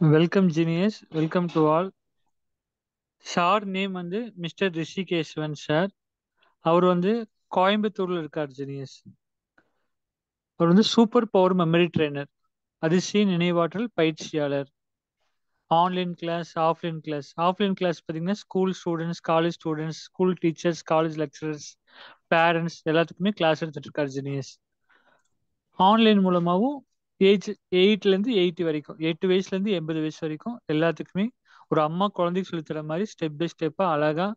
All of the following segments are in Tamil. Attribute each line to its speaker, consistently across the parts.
Speaker 1: Welcome, genius. Welcome to all. Sir name வந்து மிஸ்டர் ரிஷிகேஷ்வன் சார். அவர் வந்து கோயம்புத்தூர்ல இருக்கார் ஜீனியஸ். அவர் வந்து சூப்பர் பவர் மெமரி ட்ரெய்னர், அதிசய நினைவாற்றல் பயிற்சியாளர். ஆன்லைன் கிளாஸ், ஆஃப்லைன் கிளாஸ் பார்த்தீங்கன்னா school students, college students, school teachers, college lecturers, parents எல்லாத்துக்குமே கிளாஸ் எடுத்துட்டு இருக்கார் ஜீனியஸ். ஆன்லைன் மூலமாகவும் ஏஜ் 8லேருந்து 80 வரைக்கும், 8 வயசுலேருந்து 80 வயசு வரைக்கும் எல்லாத்துக்குமே ஒரு அம்மா குழந்தைக்கு சொல்லித்தர மாதிரி ஸ்டெப் பை ஸ்டெப்பாக அழகா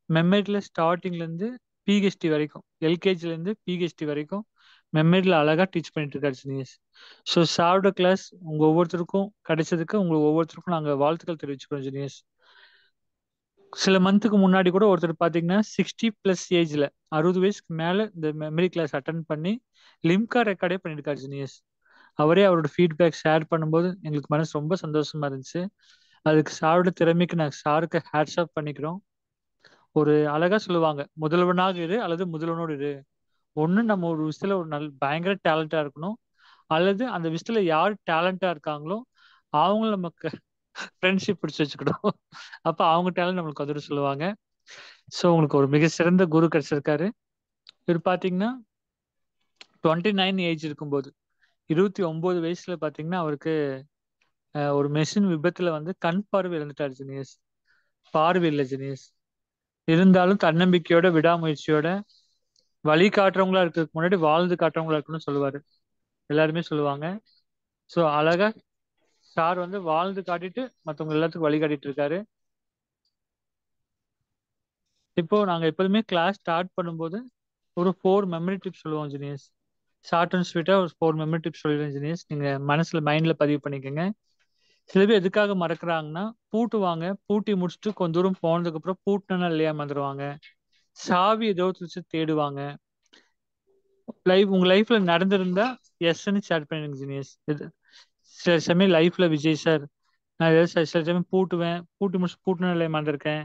Speaker 1: மெமரியில் ஸ்டார்டிங்லேருந்து பிஹெச்டி வரைக்கும், எல்கேஜிலேருந்து பிஹெச்டி வரைக்கும் மெமரியில் அழகாக டீச் பண்ணிட்டு இருக்காரு ஜீனியஸ். ஸோ சாரோட கிளாஸ் உங்கள் ஒவ்வொருத்தருக்கும் கிடைச்சதுக்கு உங்களுக்கு ஒவ்வொருத்தருக்கும் நாங்கள் வாழ்த்துக்கள் தெரிவிச்சுக்கிறோம் ஜீனியஸ். சில மந்த்துக்கு முன்னாடி கூட ஒருத்தர் பார்த்தீங்கன்னா 60+ ஏஜில், 60 வயசுக்கு மேலே இந்த மெமரி கிளாஸ் அட்டன் பண்ணி லிம்கா ரெக்கார்டே பண்ணியிருக்காரு ஜீனியஸ். அவரே அவரோட ஃபீட்பேக் ஷேர் பண்ணும்போது எங்களுக்கு மனசு ரொம்ப சந்தோஷமா இருந்துச்சு. அதுக்கு சாரோட திறமைக்கு நான் சாருக்கு ஹேட்ஸ் ஆஃப் பண்ணிக்கிறோம். ஒரு அழகா சொல்லுவாங்க, முதல்வனாக இரு அல்லது முதல்வனோடு இரு. ஒன்று நம்ம ஒரு விஷயத்துல ஒரு பயங்கர டேலண்டா இருக்கணும், அல்லது அந்த விஷயத்துல யார் டேலண்டா இருக்காங்களோ அவங்கள நமக்கு ஃப்ரெண்ட்ஷிப் பிடிச்சி வச்சுக்கணும். அப்போ அவங்க டேலண்ட் நம்மளுக்கு வந்துட்டு சொல்லுவாங்க. ஸோ உங்களுக்கு ஒரு மிக சிறந்த குரு கிடைச்சிருக்காரு. இவர் பார்த்தீங்கன்னா 29 ஏஜ் இருக்கும்போது, 29 வயசுல பார்த்தீங்கன்னா அவருக்கு ஒரு மெஷின் விபத்துல வந்து கண் பார்வை இழந்துட்டார் ஜெனியஸ். பார்வை இல்லை ஜெனியஸ். இருந்தாலும் தன்னம்பிக்கையோட விடாமுயற்சியோட வழி காட்டுறவங்களா இருக்கிறதுக்கு முன்னாடி வாழ்ந்து காட்டுறவங்களா இருக்கணும்னு சொல்லுவாரு. எல்லாருமே சொல்லுவாங்க. ஸோ அழகா சார் வந்து வாழ்ந்து காட்டிட்டு மற்றவங்க எல்லாத்துக்கும் வழி காட்டிட்டு இருக்காரு. இப்போ நாங்க எப்போதுமே கிளாஸ் ஸ்டார்ட் பண்ணும்போது ஒரு 4 மெமரி டிப்ஸ் சொல்லுவோம் ஜெனியஸ். ஷார்ட் அண்ட் ஸ்வீட்டா ஒரு 4 மெமரி டிப்ஸ் சொல்லிடுறேன் ஜெனியஸ். நீங்க மனசுல மைண்ட்ல பதிவு பண்ணிக்கோங்க. சில பேர் எதுக்காக மறக்கிறாங்கன்னா, பூட்டுவாங்க, பூட்டி முடிச்சுட்டு கொஞ்ச தூரம் போனதுக்கு அப்புறம் பூட்டினா இல்லையா மறந்துடுவாங்க. சாவி ஏதோ வச்சு தேடுவாங்க. உங்க லைஃப்ல நடந்திருந்தா எஸ்ன்னு சேட் பண்ணிடுங்க ஜீனியஸ். சில சமயம் லைஃப்ல விஜய் சார், நான் ஏதாவது சில சமயம் பூட்டுவேன், பூட்டி முடிச்சு பூட்டின இல்லையா மறந்துருக்கேன்,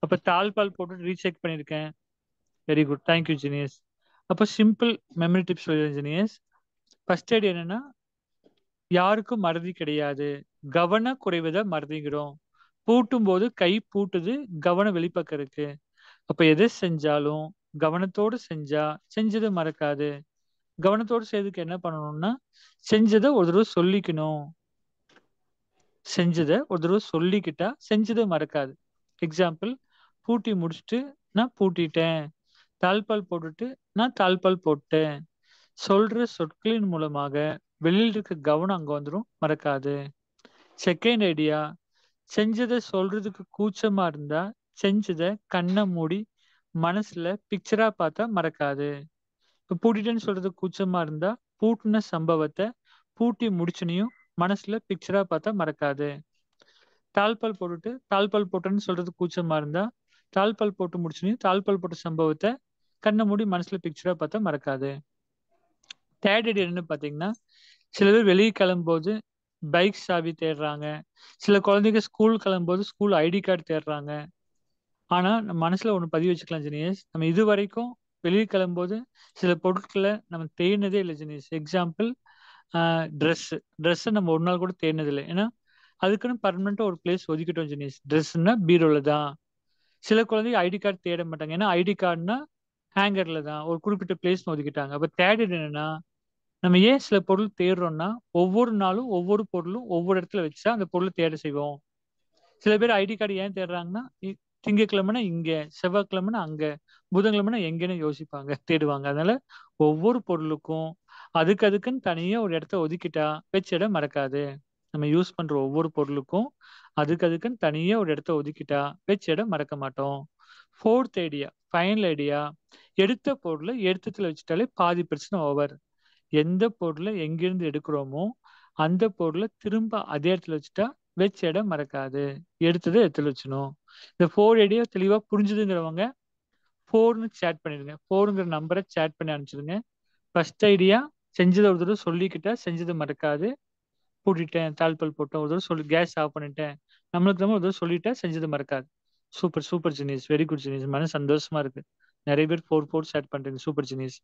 Speaker 1: அப்ப தாழ்பால் போட்டு ரீசெக் பண்ணியிருக்கேன். Very good, thank you genius. அப்போ சிம்பிள் மெமரி டிப்ஸ் சொல்லிடுறேன் ஜீனியஸ். ஃபர்ஸ்ட் ஐடி என்னன்னா, யாருக்கும் மறதி கிடையாது, கவன குறைவதை மறதிங்கிறோம். பூட்டும் போது கை பூட்டுது, கவனம் வெளிப்பக்கம் இருக்கு. அப்ப எதை செஞ்சாலும் கவனத்தோடு செஞ்சா செஞ்சதை மறக்காது. கவனத்தோடு செய்யறதுக்கு என்ன பண்ணணும்னா, செஞ்சதை ஒரு தடவை சொல்லிக்கணும். செஞ்சதை ஒரு தடவை சொல்லிக்கிட்டா செஞ்சதை மறக்காது. எக்ஸாம்பிள், பூட்டி முடிச்சுட்டு நான் பூட்டிட்டேன், தாழ்பால் போட்டுட்டு நான் தாழ்பால் போட்டேன். சொல்ற சொற்களின் மூலமாக வெளியில் இருக்க கவனம் அங்க வந்துடும், மறக்காது. செகண்ட் ஐடியா, செஞ்சதை சொல்றதுக்கு கூச்சமா இருந்தா செஞ்சதை கண்ணை மூடி மனசுல பிக்சரா பார்த்தா மறக்காது. இப்ப பூட்டிட்டேன்னு சொல்றது கூச்சமா இருந்தா பூட்டின சம்பவத்தை பூட்டி முடிச்சுனையும் மனசுல பிக்சரா பார்த்தா மறக்காது. தாழ்பால் போட்டுட்டு தாழ்பால் போட்டேன்னு சொல்றது கூச்சமா இருந்தா தாழ்பால் போட்டு முடிச்சுனையும் தாழ்பால் போட்ட சம்பவத்தை கண்ணை மூடி மனசுல பிக்சரா பார்த்தா மறக்காது. தேர்ட் ஐடி என்னன்னு பாத்தீங்கன்னா, சில பேர் வெளியே கிளம்பும்போது பைக் சாவி தேடுறாங்க. சில குழந்தைங்க ஸ்கூல் கிளம்பும்போது ஸ்கூல் ஐடி கார்டு தேடுறாங்க. ஆனா நம்ம மனசுல ஒண்ணு பதிவு வச்சுக்கலாம் ஜெனியஸ், நம்ம இது வரைக்கும் வெளியே கிளம்பும்போது சில பொருட்களை நம்ம தேடினதே இல்லை ஜெனியஸ். எக்ஸாம்பிள், ட்ரெஸ் நம்ம ஒரு நாள் கூட தேடினது இல்லை. ஏன்னா அதுக்குன்னு பர்மனெண்டா ஒரு பிளேஸ் ஒதுக்கிட்டோம் ஜெனியஸ். ட்ரெஸ்ன்னா பீரோல தான். சில குழந்தைங்க ஐடி கார்டு தேட மாட்டாங்க, ஏன்னா ஐடி கார்டுனா ஹேங்கர்ல தான், ஒரு குறிப்பிட்ட பிளேஸ் ஒதுக்கிட்டாங்க. அப்ப தேடட் என்னன்னா, நம்ம ஏன் சில பொருள் தேடுறோம்னா, ஒவ்வொரு நாளும் ஒவ்வொரு பொருளும் ஒவ்வொரு இடத்துல வச்சா அந்த பொருளை தேட செய்வோம். சில பேர் ஐடி கார்டு ஏன் தேடுறாங்கன்னா, திங்கக்கிழமைனா இங்க, செவ்வாய்க்கிழமைனா அங்க, புதன்கிழமைனா எங்கன்னு யோசிப்பாங்க, தேடுவாங்க. அதனால ஒவ்வொரு பொருளுக்கும் அதுக்குன்னு தனியா ஒரு இடத்த ஒதுக்கிட்டா வச்ச இடம் மறக்காது. நம்ம யூஸ் பண்ற ஒவ்வொரு பொருளுக்கும் அதுக்குன்னு தனியா ஒரு இடத்த ஒதுக்கிட்டா வச்ச இடம் மறக்க மாட்டோம். ஃபோர்த் ஐடியா, ஃபைனல் ஐடியா, எடுத்த பொருளை எடுத்ததுல வச்சுட்டாலே பாதி பிரச்சனை ஓவர். எந்த பொருளை எங்கிருந்து எடுக்கிறோமோ அந்த பொருளை திரும்ப அதே இடத்துல வச்சுட்டா வச்ச இடம் மறக்காது. எடுத்ததை எடுத்துல வச்சணும். இந்த 4 ஐடியா தெளிவா புரிஞ்சுதுங்கிறவங்க 4ன்னு சேட் பண்ணிடுங்க. 4ங்கிற நம்பரை சேட் பண்ணி அனுப்பிச்சிடுங்க. ஃபர்ஸ்ட் ஐடியா, செஞ்சதை ஒரு தடவை சொல்லிக்கிட்டா செஞ்சதை மறக்காது. பூட்டிட்டேன், தாழ்பால் போட்டேன், ஒரு தடவை சொல்லி கேஸ் ஆஃப் பண்ணிட்டேன், நம்மளுக்கு நம்ம ஒரு தடவை சொல்லிட்டா செஞ்சதை மறக்காது. Super super genius, very good genius. மன சந்தோஷமா இருக்கு, நிறைய பேர் 4 சேட் பண்றீங்க. Super genius.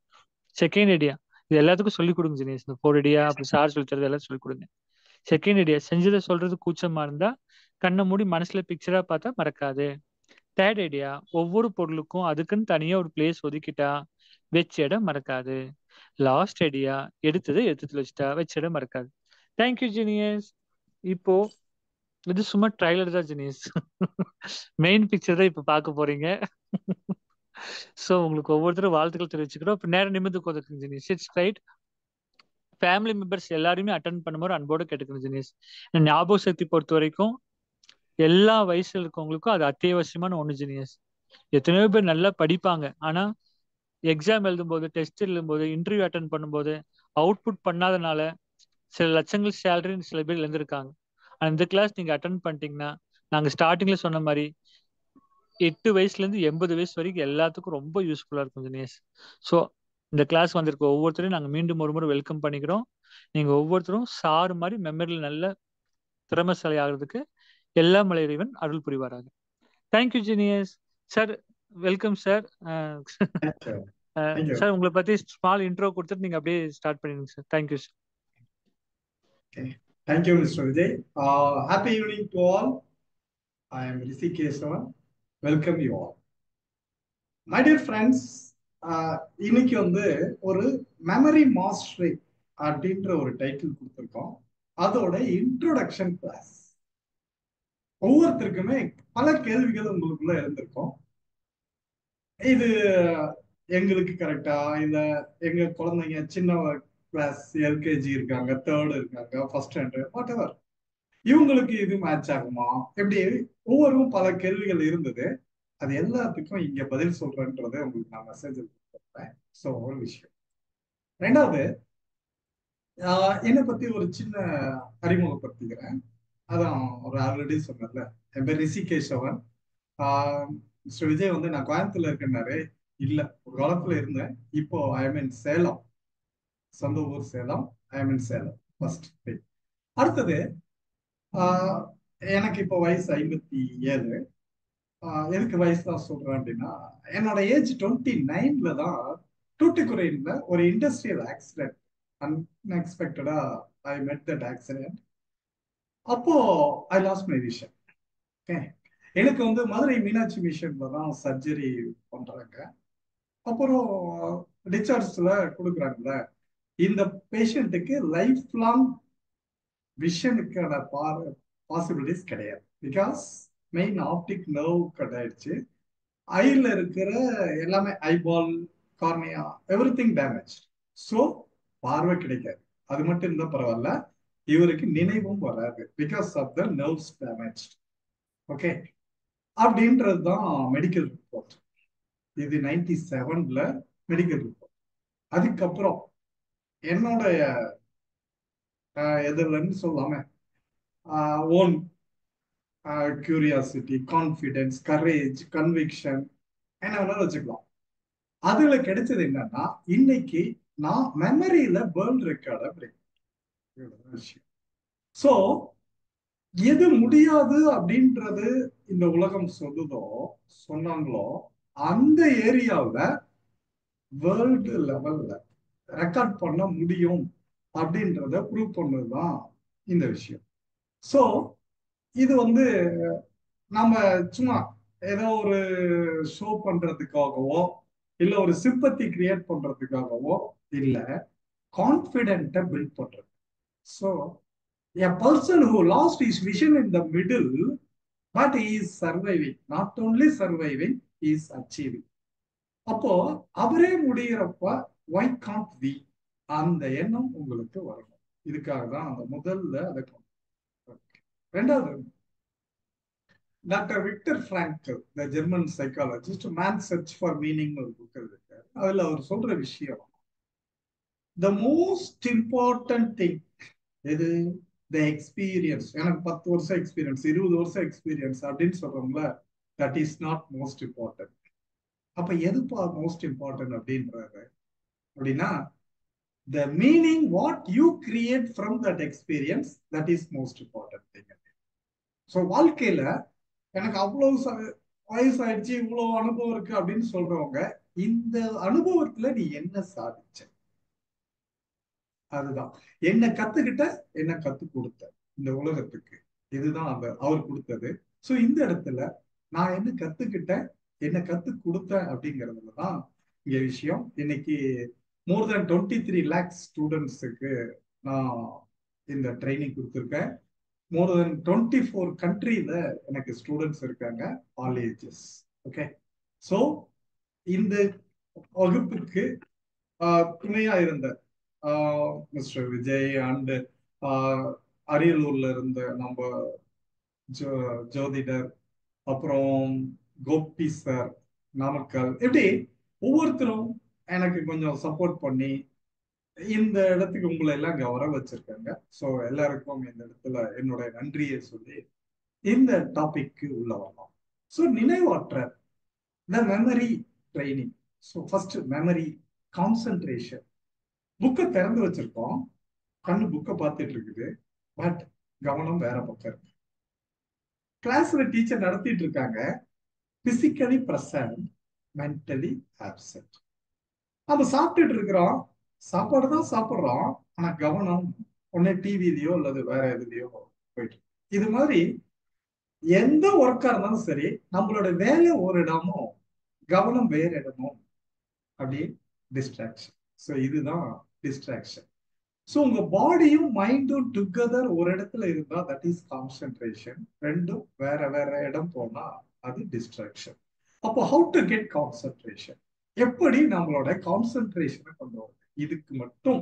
Speaker 1: செகண்ட் ஐடியா, இது எல்லாத்துக்கும் சொல்லிக் கொடுங்க ஜெனியஸ். இந்த 4 ஐடியா அப்படி சார் சொல்லி தரது எல்லாம் சொல்லிக் கொடுங்க. செகண்ட் ஐடியா, செஞ்சதை சொல்றது கூச்சமா இருந்தா கண்ணை மூடி மனசுல பிக்சரா பார்த்தா மறக்காது. தேர்ட் ஐடியா, ஒவ்வொரு பொருளுக்கும் அதுக்குன்னு தனியா ஒரு பிளேஸ் ஒதுக்கிட்டா வச்ச இடம் மறக்காது. லாஸ்ட் ஐடியா, எடுத்தது எடுத்துல வச்சுட்டா வச்ச இடம் மறக்காது. Thank you genius. இப்போ இது சும்மா ட்ரைலர் தான் ஜீனியஸ். மெயின் பிக்சர் தான் இப்ப பார்க்க போறீங்க. சோ உங்களுக்கு ஒவ்வொருத்தரும் வாழ்த்துக்கள் தெரிவிச்சுக்கிறோம். இப்ப நேரம் நிமிர்ந்து உட்காந்துருக்குங்க genius. It's right. Family members எல்லாருமே அட்டன் பண்ணும்போது அன்போடு கேட்டுக்கணும் ஜீனியஸ். ஞாபக சக்தி பொறுத்த வரைக்கும் எல்லா வயசுல இருக்கவங்களுக்கும் அது அத்தியாவசியமான ஒண்ணு ஜீனியஸ். எத்தனையோ பேர் நல்லா படிப்பாங்க, ஆனா எக்ஸாம் எழுதும்போது, டெஸ்ட் எழுதும்போது, இன்டர்வியூ அட்டன் பண்ணும்போது அவுட்புட் பண்ணாதனால சில லட்சங்கள் சேலரின்னு சில பேர் எழுந்திருக்காங்க. ஆனா இந்த கிளாஸ் நீங்க அட்டன் பண்ணிட்டீங்கன்னா, நாங்க ஸ்டார்டிங்ல சொன்ன மாதிரி 8 வயசுல இருந்து 80 வயசு வரைக்கும் எல்லாத்துக்கும் ரொம்ப யூஸ்ஃபுல்லா இருக்கும் ஜெனியஸ். ஸோ இந்த கிளாஸ் வந்திருக்க ஒவ்வொருத்தரையும் நாங்க மீண்டும் ஒரு முறை வெல்கம் பண்ணிக்கிறோம். நீங்க ஒவ்வொருத்தரும் சார் மாதிரி மெமரியில் நல்ல திறமைசாலி ஆகிறதுக்கு எல்லா மலை இறைவன் அருள் புரிவாராக. Thank you genius. Sir welcome sir. Sir உங்களை பத்தி ஸ்மால் இன்ட்ரோ கொடுத்துட்டு நீங்க அப்படியே ஸ்டார்ட் பண்ணிடுங்க sir. Thank you sir.
Speaker 2: Thank you, Mr. Vijay. Happy evening to all. I am Rishi Kesavan. Welcome you all. My dear friends, இன்னைக்கு வந்து ஒரு மெமரி மாஸ்டரி அப்படின்ற ஒரு டைட்டில் கொடுத்துருக்கோம். அதோட இன்ட்ரோடக்ஷன் கிளாஸ். ஒவ்வொருத்தருக்குமே பல கேள்விகள் உங்களுக்குள்ள இருந்திருக்கும். இது எங்களுக்கு கரெக்டா, இல்ல எங்க குழந்தைங்க சின்ன கிளாஸ் எல்கேஜி இருக்காங்க, தேர்ட் இருக்காங்க, ஃபர்ஸ்ட் ஸ்டாண்டர்ட், வாட் எவர், இவங்களுக்கு இது மேட்ச் ஆகுமா, எப்படி ஒவ்வொருவரும் பல கேள்விகள் இருந்தது. அது எல்லாத்துக்கும் இங்க பதில் சொல்றேன்றதை உங்களுக்கு நான் மெசேஜ் கொடுத்துருப்பேன். ஸோ ஒரு விஷயம். ரெண்டாவது, என்னை பத்தி ஒரு சின்ன அறிமுகப்படுத்திக்கிறேன். அதான் ஒரு ஆல்ரெடி சொன்னேன்ல, என் பேர் ரிஷி கேசவன். மிஸ்டர் விஜய் வந்து நான் கோயம்புத்தூர்ல இருக்கேன்னாரு. இல்ல, ஒரு காலத்துல இருந்தேன். இப்போ ஐ மீன் சேலம், சொந்த ஊர் சேலம். ஐ மீன் சேலம் ஃபர்ஸ்ட். அடுத்தது, எனக்கு இப்போ வயசு 57. எதுக்கு வயசு தான் சொல்றேன் அப்படின்னா, என்னோட ஏஜ் 29ல தான் தூத்துக்குடியில ஒரு இண்டஸ்ட்ரியல் ஆக்சிடென்ட், அன்எக்ஸ்பெக்டடா ஐ மெட் தட் ஆக்சிடென்ட். அப்போ ஐ லாஸ்ட் மை விஷன். ஓகே, எனக்கு வந்து மதுரை மீனாட்சி மிஷன்ல தான் சர்ஜரி பண்றாங்க. அப்புறம் டிஸ்சார்ஜ்ல கொடுக்குறாங்கல்ல, இந்த பேஷண்ட்டுக்கு லைஃப் லாங் விஷனுக்கான பாசிபிலிட்டிஸ் கிடையாது. Because main optic nerve cut ஆயிடுச்சு. ஐல இருக்கிற எல்லாமே, eyeball, cornea, everything damage. So பார்வை கிடைக்காது. அது மட்டும் இருந்தா பரவாயில்ல, இவருக்கு நினைவும் வராது because of the nerves damage. Okay, அப்படின்றது தான் மெடிக்கல் ரிப்போர்ட். இது 97ல மெடிக்கல் ரிப்போர்ட். அதுக்கப்புறம் என்னோட எதிர்லன்னு சொல்லாம own curiosity, confidence, courage, conviction, என்ன வேணாலும் வச்சுக்கலாம். அதுல கிடைச்சது என்னன்னா, இன்னைக்கு நான் மெமரியில வேர்ல்ட் ரெக்கார்டை பிரேக் விஷயம். சோ எது முடியாது அப்படின்றது இந்த உலகம் சொன்னாங்களோ அந்த ஏரியாவில் வேர்ல்டு லெவல்ல ரெக்கார்ட் பண்ண முடியும் அப்படின்றத ப்ரூவ் பண்ணதுதான் இந்த விஷயம். சோ இது வந்து நம்ம சும்மா ஏதோ ஒரு ஷோ பண்றதுக்காகவோ இல்ல ஒரு சிம்பத்தி கிரியேட் பண்றதுக்காகவோ இல்ல, கான்பிடென்ட்டை பில்ட் பண்றது. So a person who lost his vision in the middle, but he is surviving. Not only surviving, he is achieving. அப்போ அவரே முடிகிறப்ப why can't we? அந்த எண்ணம் உங்களுக்கு வரணும். இதுக்காக தான் அந்த முதல்ல அதை. ரெண்டாவது, doctor Victor Frankl, the German psychologist, man search for meaning ஒரு புக் எழுதிருக்காரு. அதுல அவர் சொல்ற விஷயம், த மோஸ்ட் இம்பார்ட்டன்ட் திங் எது, த எக்ஸ்பீரியன்ஸ். எனக்கு 10 வருஷம் எக்ஸ்பீரியன்ஸ், 20 வருஷம் எக்ஸ்பீரியன்ஸ் அப்படின்னு சொல்றோம்ல, that is not most important. அப்ப எதுப்பா மோஸ்ட் இம்பார்ட்டன்ட் அப்படின்றாரு அப்படின்னா, the meaning what you create from that experience, that is most important thing. So வாழ்க்கையில எனக்கு அவ்வளவு வயசாயிடுச்சு, இவ்வளவு அனுபவம் இருக்கு அப்படின்னு சொல்றவங்க, இந்த அனுபவத்துல நீ என்ன சாதிச்ச, அதுதான் என்ன கத்துக்கிட்ட, என்ன கத்து கொடுத்த இந்த உலகத்துக்கு, இதுதான் அவர் கொடுத்தது. சோ இந்த இடத்துல நான் என்ன கத்துக்கிட்டேன், என்ன கத்து கொடுத்தேன் அப்படிங்கிறதுலதான் இங்க விஷயம். இன்னைக்கு more than 23 lakhs ஸ்டூடெண்ட்ஸுக்கு நான் இந்த ட்ரைனிங் கொடுத்துருக்கேன். more than 24 கண்ட்ரில எனக்கு ஸ்டூடெண்ட்ஸ் இருக்காங்க, ஆல் ஏஜஸ். ஓகே, சோ இந்த வகுப்புக்கு துணையா இருந்த மிஸ்டர் விஜய் அண்ட் அரியலூர்ல இருந்த நம்ம ஜோதிடர், அப்புறம் கோபி சார் நாமக்கல், இப்படி ஒவ்வொருத்தரும் எனக்கு கொஞ்சம் சப்போர்ட் பண்ணி இந்த இடத்துக்கு உங்களை எல்லாம் இங்க வர வச்சிருக்காங்க. ஸோ எல்லாருக்கும் இந்த இடத்துல என்னுடைய நன்றியை சொல்லி இந்த டாபிக்கு உள்ள வரலாம். ஸோ நினைவாற்றல், த memory training. So first memory concentration. புக்கை திறந்து வச்சிருக்கோம், கண்ணு புக்கை பார்த்துட்டு இருக்குது, பட் கவனம் வேற பக்கம் இருக்கு. கிளாஸ்ல டீச்சர் நடத்திட்டு இருக்காங்க, பிசிக்கலி பிரசன்ட், மென்டலி ஆப்சென்ட். நம்ம சாப்பிட்டுட்டு இருக்கிறோம், சாப்பாடு தான் சாப்பிட்றோம், ஆனா கவனம் ஒன்னே டிவிலயோ அல்லது வேற எதுலயோ போயிட்டு. இது மாதிரி எந்த ஒர்க்கா இருந்தாலும் சரி, நம்மளோட வேலை ஒரு இடமும் கவனம் வேற இடமும் அப்படி டிஸ்ட்ராக்ஷன். ஸோ இதுதான் டிஸ்ட்ராக்ஷன். ஸோ உங்க பாடியும் மைண்டும் டுகெதர் ஒரு இடத்துல இருந்தா தட் இஸ் கான்சென்ட்ரேஷன். ரெண்டும் வேற வேற இடம் போனா அது டிஸ்ட்ராக்ஷன். அப்போ ஹவு டு கெட் கான்சென்ட்ரேஷன், எப்படி நம்மளோட கான்சென்ட்ரேஷனை கொண்டு வருது, இதுக்கு மட்டும்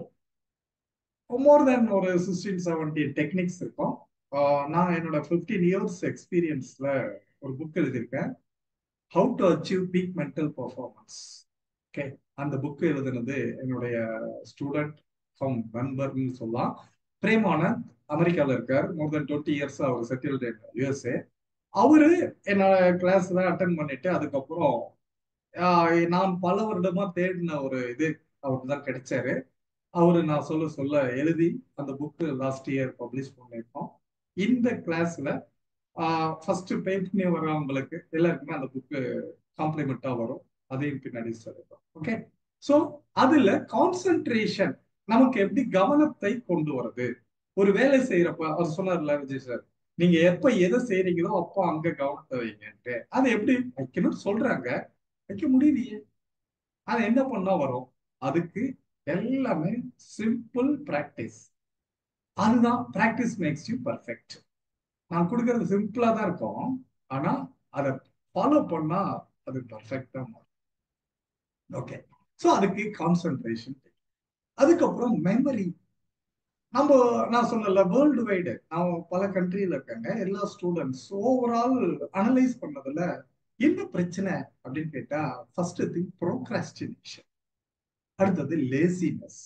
Speaker 2: மோர் தென் ஒரு 16-17 டெக்னிக்ஸ் இருக்கும். நான் என்னோட 15 இயர்ஸ் எக்ஸ்பீரியன்ஸ்ல ஒரு புக் எழுதியிருக்கேன், how to achieve peak mental performance. Okay, அந்த புக் எழுதுனது என்னுடைய ஸ்டூடெண்ட் கம் மெம்பர்னு சொல்லலாம், பிரேமானந்த். அமெரிக்காவில் இருக்கார், மோர் தென் 20 இயர்ஸ் அவர் செட்டில்டு இன் யூஎஸ்ஏ. அவரு என்னோட கிளாஸ்ல அட்டன் பண்ணிட்டு அதுக்கப்புறம் நான் பல வருடமா தேடின ஒரு இது அவருக்கு தான் கிடைச்சாரு. அவரு நான் சொல்ல சொல்ல எழுதி அந்த புக்கு லாஸ்ட் இயர் பப்ளிஷ் பண்ணியிருக்கோம். இந்த கிளாஸ்ல ஃபர்ஸ்ட் பே பண்ணி வர்றவங்களுக்கு எல்லாருக்குமே அந்த புக்கு காம்ப்ளிமெண்டா வரும், அதையும் பின்னாடி சொல்லிடுறோம். ஓகே, ஸோ அதுல கான்சென்ட்ரேஷன் நமக்கு எப்படி கவனத்தை கொண்டு வருது. ஒரு வேலை செய்யறப்ப அவர் சொன்னார்ல விஜய் சார், நீங்க எப்ப எதை செய்யறீங்களோ அப்போ அங்க கவனத்தை வைங்கன்ட்டு. அதை எப்படி வைக்கணும்னு சொல்றாங்க, வைக்க முடியலையே. அது என்ன பண்ணா வரும், அதுக்கு எல்லாமே சிம்பிள் பிராக்டிஸ். அதுதான் பிராக்டிஸ் மேக்ஸ் யூ பர்ஃபெக்ட். நான் கொடுக்கறது சிம்பிளா தான் இருக்கும், ஆனா அதை ஃபாலோ பண்ணா அது பர்ஃபெக்டா மாறும். ஓகே, ஸோ அதுக்கு கான்சென்ட்ரேஷன். அதுக்கப்புறம் மெமரி. நான் சொன்னல வேர்ல்டு வைடு நான் பல கண்ட்ரியில இருக்காங்க எல்லா ஸ்டூடெண்ட்ஸ். ஓவரால் அனலைஸ் பண்ணதுல என்ன பிரச்சனை அப்படின்னு கேட்டா, ஃபர்ஸ்ட் திங் ப்ரோக்ராஸ்டினேஷன், அடுத்தது லேசினஸ்,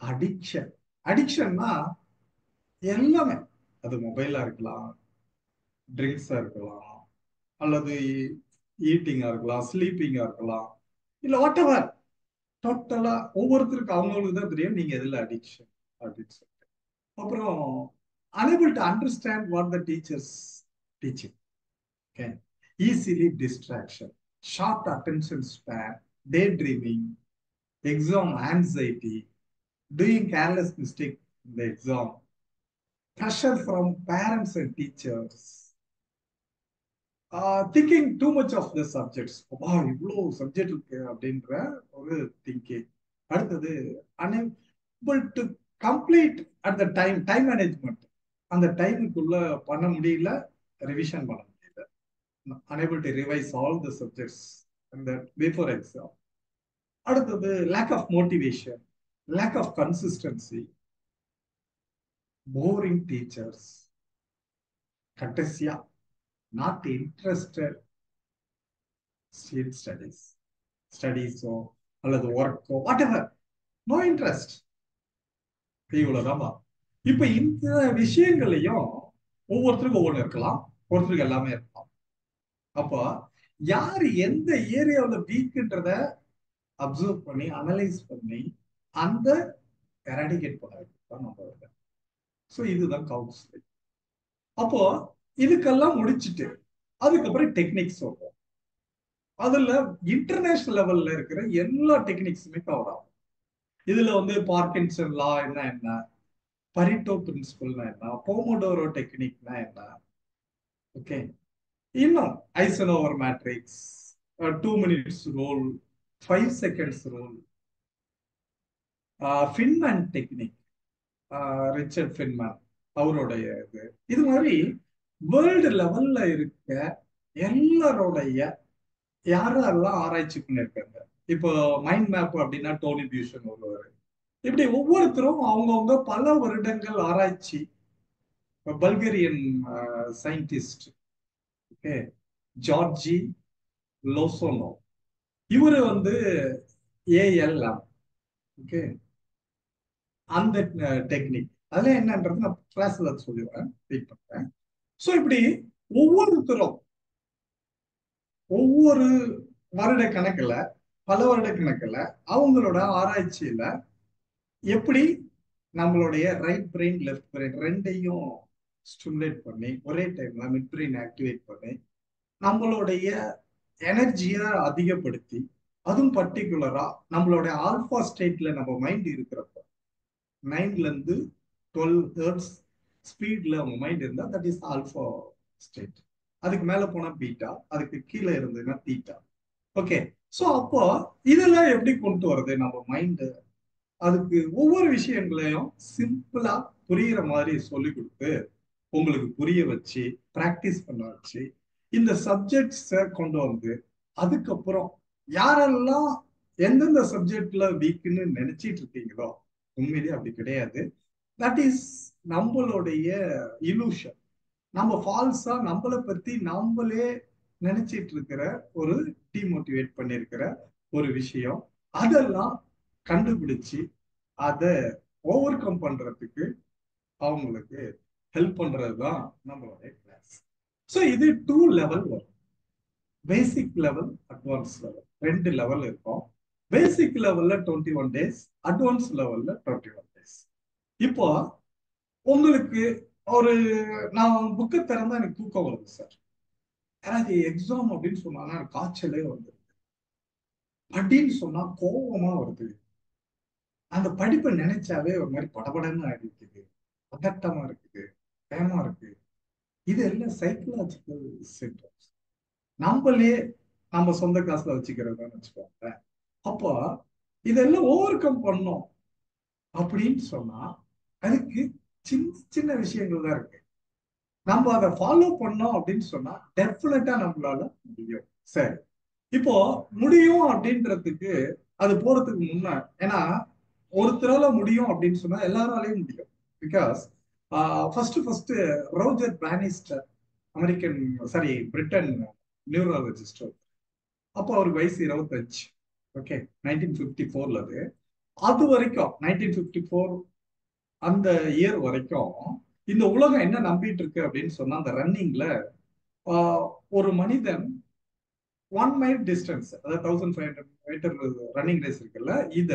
Speaker 2: அடிக்ஷன். அடிக்ஷன்னா எல்லாமே, அது மொபைலா இருக்கலாம், ட்ரிங்க்ஸா இருக்கலாம், அல்லது ஈட்டிங்கா இருக்கலாம், ஸ்லீப்பிங்கா இருக்கலாம், இல்ல வாட் எவர். டோட்டலா ஒவ்வொருத்தருக்கு அவங்களுக்கு தான் தெரியும் நீங்க எதுல அடிக்ஷன் அப்படின்னு சொல்லிட்டு. அப்புறம் unable to understand what the teachers teaching. Okay, easily distraction, short attention span, daydreaming, exam anxiety, doing careless mistake in the exam, pressure from parents and teachers, thinking too much of the subjects. இவ்வளோ சப்ஜெக்ட் இருக்கு அப்படின்ற ஒரு திங்கிங். அடுத்தது unable to complete at the time management. அந்த டைமுக்குள்ள பண்ண முடியல, ரிவிஷன் பண்ண முடியல, unable to revise all the subjects and that before exam. அடுத்தது lack of motivation, lack of consistency, boring teachers, கடைசியா not interested in ஸ்டடீஸோ அல்லது ஒர்க்கோ வாட் எவர், நோ இன்ட்ரெஸ்ட். இவ்வளவுதான்பா. இப்ப இந்த விஷயங்களையும் ஒவ்வொருத்தருக்கும் ஒவ்வொன்று இருக்கலாம், ஒருத்தருக்கு எல்லாமே இருக்கலாம். அப்போ யாரு எந்த ஏரியாவில் வீக்குன்றத அப்சர்வ் பண்ணி அனலைஸ் பண்ணி அந்த எராடிகேட் பண்ண வைக்கதான் நம்ம வருது. ஸோ இதுதான் கவுன்சிலிங். அப்போ இதுக்கெல்லாம் முடிச்சுட்டு அதுக்கப்புறம் டெக்னிக்ஸ் சொல்றோம். அதுல இன்டர்நேஷனல் லெவல்ல இருக்கிற எல்லா டெக்னிக்ஸுமே கவர் ஆகும். இதுல வந்து பார்க்கின்சன் லா என்ன, பரிட்டோ பிரின்சிபல்னா என்ன, போமோடோரோ டெக்னிக்னா என்ன, ஓகே, இன்னும் Eisenhower matrix, 2 minutes rule, 5 seconds rule, Feynman technique, Richard Feynman அவருடைய இது மாதிரி வேர்ல்டு லெவல்ல இருக்க எல்லாரோடைய யாரெல்லாம் ஆராய்ச்சி பண்ணிருக்காங்க. இப்போ மைண்ட் மேப் அப்படின்னா டோனி பியூஷன் ஒருவர். இப்படி ஒவ்வொருத்தரும் அவங்கவுங்க பல வருடங்கள் ஆராய்ச்சி. பல்கேரியன் சயின்டிஸ்ட், ஓகே, ஜார்ஜி லோசோனோ, இவரு வந்து ஏஎல்எம், ஓகே, அந்த டெக்னிக் அதெல்லாம் என்னன்றது நான் கிளாஸ்ல சொல்லிடுறேன், வெயிட் பண்றேன். ஸோ இப்படி ஒவ்வொருத்தரும் ஒவ்வொரு வருட கணக்குல, பல வருட கணக்குல அவங்களோட ஆராய்ச்சியில எப்படி நம்மளுடைய ரைட் பிரெயின் லெஃப்ட் பிரெயின் ரெண்டையும் ஸ்டிமுலேட் பண்ணி ஒரே டைம்ல மிட் பிரெயின் ஆக்டிவேட் பண்ணி நம்மளுடைய எனர்ஜியை அதிகப்படுத்தி, அதுவும் பர்டிகுலரா நம்மளுடைய ஆல்பா ஸ்டேட்ல நம்ம மைண்ட் இருக்கிறப்ப 9 to 12 ஹெர்ட்ஸ் ஸ்பீட்ல உங்க மைண்ட் இருந்தா தட் இஸ் ஆல்பா ஸ்டேட். அதுக்கு மேல போனா பீட்டா, அதுக்கு கீழே இருந்ததுன்னா தீட்டா. ஓகே, ஸோ அப்போ இதெல்லாம் எப்படி கொண்டு வருது நம்ம மைண்டு? அதுக்கு ஒவ்வொரு விஷயங்களையும் சிம்பிளா புரியுற மாதிரி சொல்லி கொடுத்து உங்களுக்கு புரிய வச்சு பிராக்டிஸ் பண்ண வச்சு இந்த சப்ஜெக்ட்ஸை கொண்டு வந்து, அதுக்கப்புறம் யாரெல்லாம் எந்தெந்த சப்ஜெக்ட்ல வீக்குன்னு நினைச்சிட்டு இருக்கீங்களோ, உண்மையிலேயே அப்படி கிடையாது. தட் இஸ் நம்மளுடைய இலூஷன். நம்ம ஃபால்ஸா நம்மளை பத்தி நம்மளே நினைச்சிட்டு இருக்கிற ஒரு டிமோட்டிவேட் பண்ணிருக்கிற ஒரு விஷயம். அதெல்லாம் கண்டுபிடிச்சு அதை ஓவர் கம் பண்றதுக்கு அவங்களுக்கு ஹெல்ப் பண்றதுதான் நம்மளுடைய கிளாஸ். ஸோ இது 2 லெவல் வரும். பேசிக் லெவல், அட்வான்ஸ் லெவல், 2 லெவல் இருக்கும். பேசிக் லெவல்ல 21 days, அட்வான்ஸ் லெவல்ல 21 days. இப்போ உங்களுக்கு ஒரு நான் புக்கை திறந்தா எனக்கு தூக்கம் வருது சார், யாராவது எக்ஸாம் அப்படின்னு சொன்னாங்கன்னா எனக்கு காய்ச்சலே வருது, அப்படின்னு சொன்னா கோபமா வருது, அந்த படிப்பை நினைச்சாவே ஒரு மாதிரி படபடன்னு ஆகிருக்குது, பதட்டமா இருக்குது, பயமா இருக்கு. இது எல்லாம் சைக்கலாஜிக்கல் சிம்டம்ஸ். நம்மளே நம்ம சொந்த காசுல வச்சுக்கிறதான்னு வச்சுக்கோங்க. அப்போ இதெல்லாம் ஓவர் கம் பண்ணோம் அப்படின்னு சொன்னா அதுக்கு சின்ன சின்ன விஷயங்கள் தான் இருக்கு. நம்ம அதை ஃபாலோ பண்ணோம் அப்படின்னு சொன்னா டெஃபினட்டா நம்மளால முடியும். சரி, இப்போ முடியும் அப்படின்றதுக்கு அது போறதுக்கு முன்ன, ஏன்னா ஒருத்தரால முடியும் அப்படின்னு சொன்னா எல்லாராலையும் முடியும். Because first Roger Bannister, American Britain neurologist. அப்போ அவருக்கு வயசு 25. ஓகே, 1954 அது வரைக்கும் 1954 அந்த இயர் வரைக்கும் இந்த உலகம் என்ன நம்பிட்டு இருக்கு அப்படின்னு சொன்னா, அந்த ரன்னிங்ல ஒரு மனிதன் 1 mile டிஸ்டன்ஸ், அதாவது 1500 மீட்டர் ரன்னிங் ரேஸ் இருக்குல்ல, இத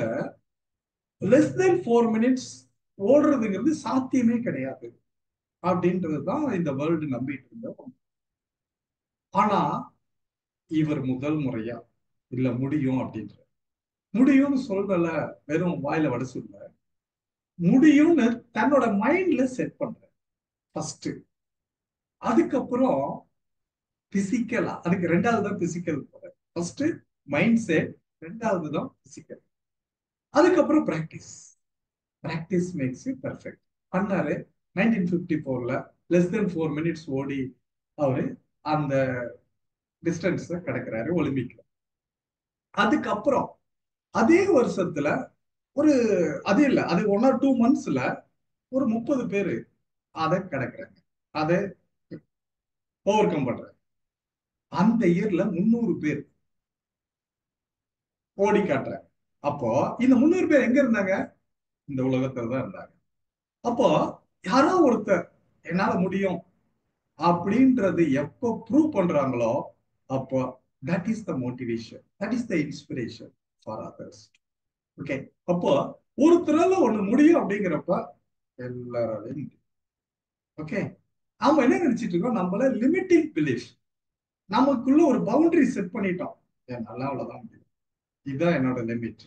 Speaker 2: லெஸ் தென் 4 minutes ஓடுறதுங்கிறது சாத்தியமே கிடையாது அப்படின்றதுதான் இந்த வேர்ல்டு நம்பிட்டு இருந்தோம். ஆனா இவர் முதல் முறையா இல்ல முடியும் அப்படின்ற, முடியும்னு சொல்றல, வெறும் வாயில வட சொல்ல, முடியும்னு தன்னோட மைண்ட்ல செட் பண்ற ஃபர்ஸ்ட். அதுக்கப்புறம் பிசிக்கலா, அதுக்கு 2வது தான் பிசிக்கல் போற. ஃபர்ஸ்ட் மைண்ட் செட், 2வது தான் பிசிக்கல். அதுக்கப்புறம் practice. Practice makes you perfect பண்ணாரு. 1954 லெஸ் தென் 4 minutes ஓடி அவரு அந்த டிஸ்டன்ஸ் கடக்கிறாரு ஒலிம்பிக்ல. அதுக்கப்புறம் அதே வருஷத்துல ஒரு, அது இல்ல, அது 1 or 2 months ஒரு 30 பேரு அதை கடக்குறாங்க, அதை ஓவர் கம் பண்றாங்க. அந்த இயர்ல 300 பேர் ஓடி காட்டுறாங்க. அப்போ இந்த 300 பேர் எங்க இருந்தாங்க? இந்த உலகத்துல தான் இருந்தாங்க. அப்போ யாரோ ஒருத்தர் என்னால முடியும் அப்படின்றது எப்போ ப்ரூவ் பண்றாங்களோ, அப்போ that is the motivation, that is the inspiration for others. Okay, அப்போ ஒருத்தரால ஒண்ணு முடியும் அப்படிங்கிறப்ப எல்லாராலையும் முடியும். ஓகே, நாம என்ன நினைச்சிட்டு இருக்கோம்? நம்மள லிமிட்டிங் பிலீஃப், நமக்குள்ள ஒரு பவுண்டரி செட் பண்ணிட்டோம். என்னால அவ்வளவுதான் முடியும், இதுதான் என்னோட லிமிட்.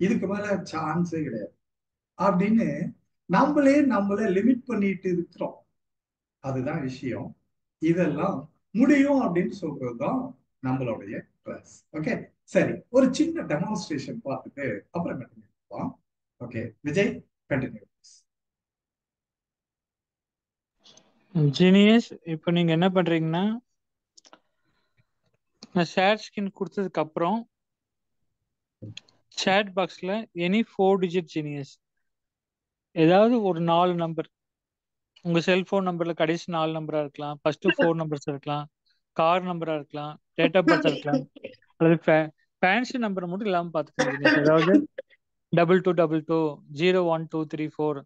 Speaker 2: இதுக்கு மேல சான்ஸே கிடையாது அப்படின்னு நம்மளே லிமிட் பண்ணிட்டு இருக்கிறோம். அதுதான் விஷயம். இதெல்லாம் முடியும் அப்படின்னு சொல்றதுதான் நம்மளுடைய கிளாஸ். ஓகே, சரி, ஒரு சின்ன டெமான்ஸ்ட்ரேஷன் பார்த்துட்டு அப்புறம் கண்டினியூ பண்ணலாம். Okay Vijay, continue.
Speaker 1: ஜீனியஸ், இப்போ நீங்க என்ன பண்றீங்கன்னா, நான் ஷேர் ஸ்கின் கொடுத்ததுக்கு அப்புறம் சேட் பாக்ஸ்ல எனி 4 டிஜிட் ஜீனியஸ், ஏதாவது ஒரு 4 நம்பர், உங்க செல்போன் நம்பர்ல கடைசி 4 நம்பரா இருக்கலாம், ஃபர்ஸ்ட் 4 நம்பர்ஸ் இருக்கலாம், கார் நம்பரா இருக்கலாம், டேட் ஆஃப் பர்த் இருக்கலாம், அல்லது ஃபேன்சி நம்பர் மட்டும் இல்லாம பாத்துக்கோங்க ஜீனியஸ். அதாவது 2222, 01234,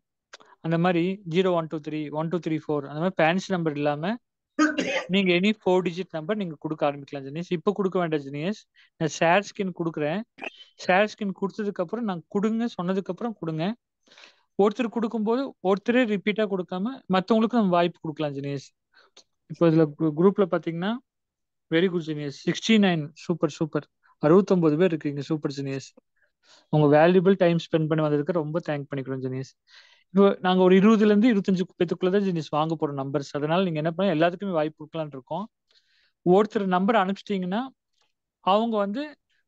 Speaker 1: அந்த மாதிரி 0123, 1234, அந்த மாதிரி ஃபேன்சி நம்பர் இல்லாம நீங்க எனி 4 டிஜிட் நம்பர் நீங்க கொடுக்க ஆரம்பிக்கலாம் ஜெனியஸ். இப்போ கொடுக்க வேண்டாம் ஜெனியஸ், நான் ஷேர் ஸ்கின் கொடுக்குறேன். ஷேர் ஸ்கின் கொடுத்ததுக்கு அப்புறம் நான் கொடுங்க சொன்னதுக்கு அப்புறம் கொடுங்க. ஒருத்தர் கொடுக்கும்போது ஒருத்தரே ரிப்பீட்டா கொடுக்காம மற்றவங்களுக்கும் நம்ம வாய்ப்பு கொடுக்கலாம் ஜெனியஸ். இப்போ இதுல குரூப்ல பாத்தீங்கன்னா very good genius, 69, super super, 69 பேர் இருக்கீங்க, சூப்பர் ஜெனியஸ். உங்க வேல்யூபிள் டைம் ஸ்பெண்ட் பண்ணி வந்ததுக்கு ரொம்ப தேங்க் பண்ணிக்கிறோம் ஜெனியஸ். இப்போ நாங்க ஒரு 20ல இருந்து 25 பேத்துக்குள்ளதான் ஜெனியஸ் வாங்க போறோம் நம்பர்ஸ். அதனால நீங்க என்ன பண்ண, எல்லாத்துக்குமே வாய்ப்பு கொடுக்கலாம்னு இருக்கோம். ஒருத்தர் நம்பர் அனுப்பிச்சிட்டீங்கன்னா அவங்க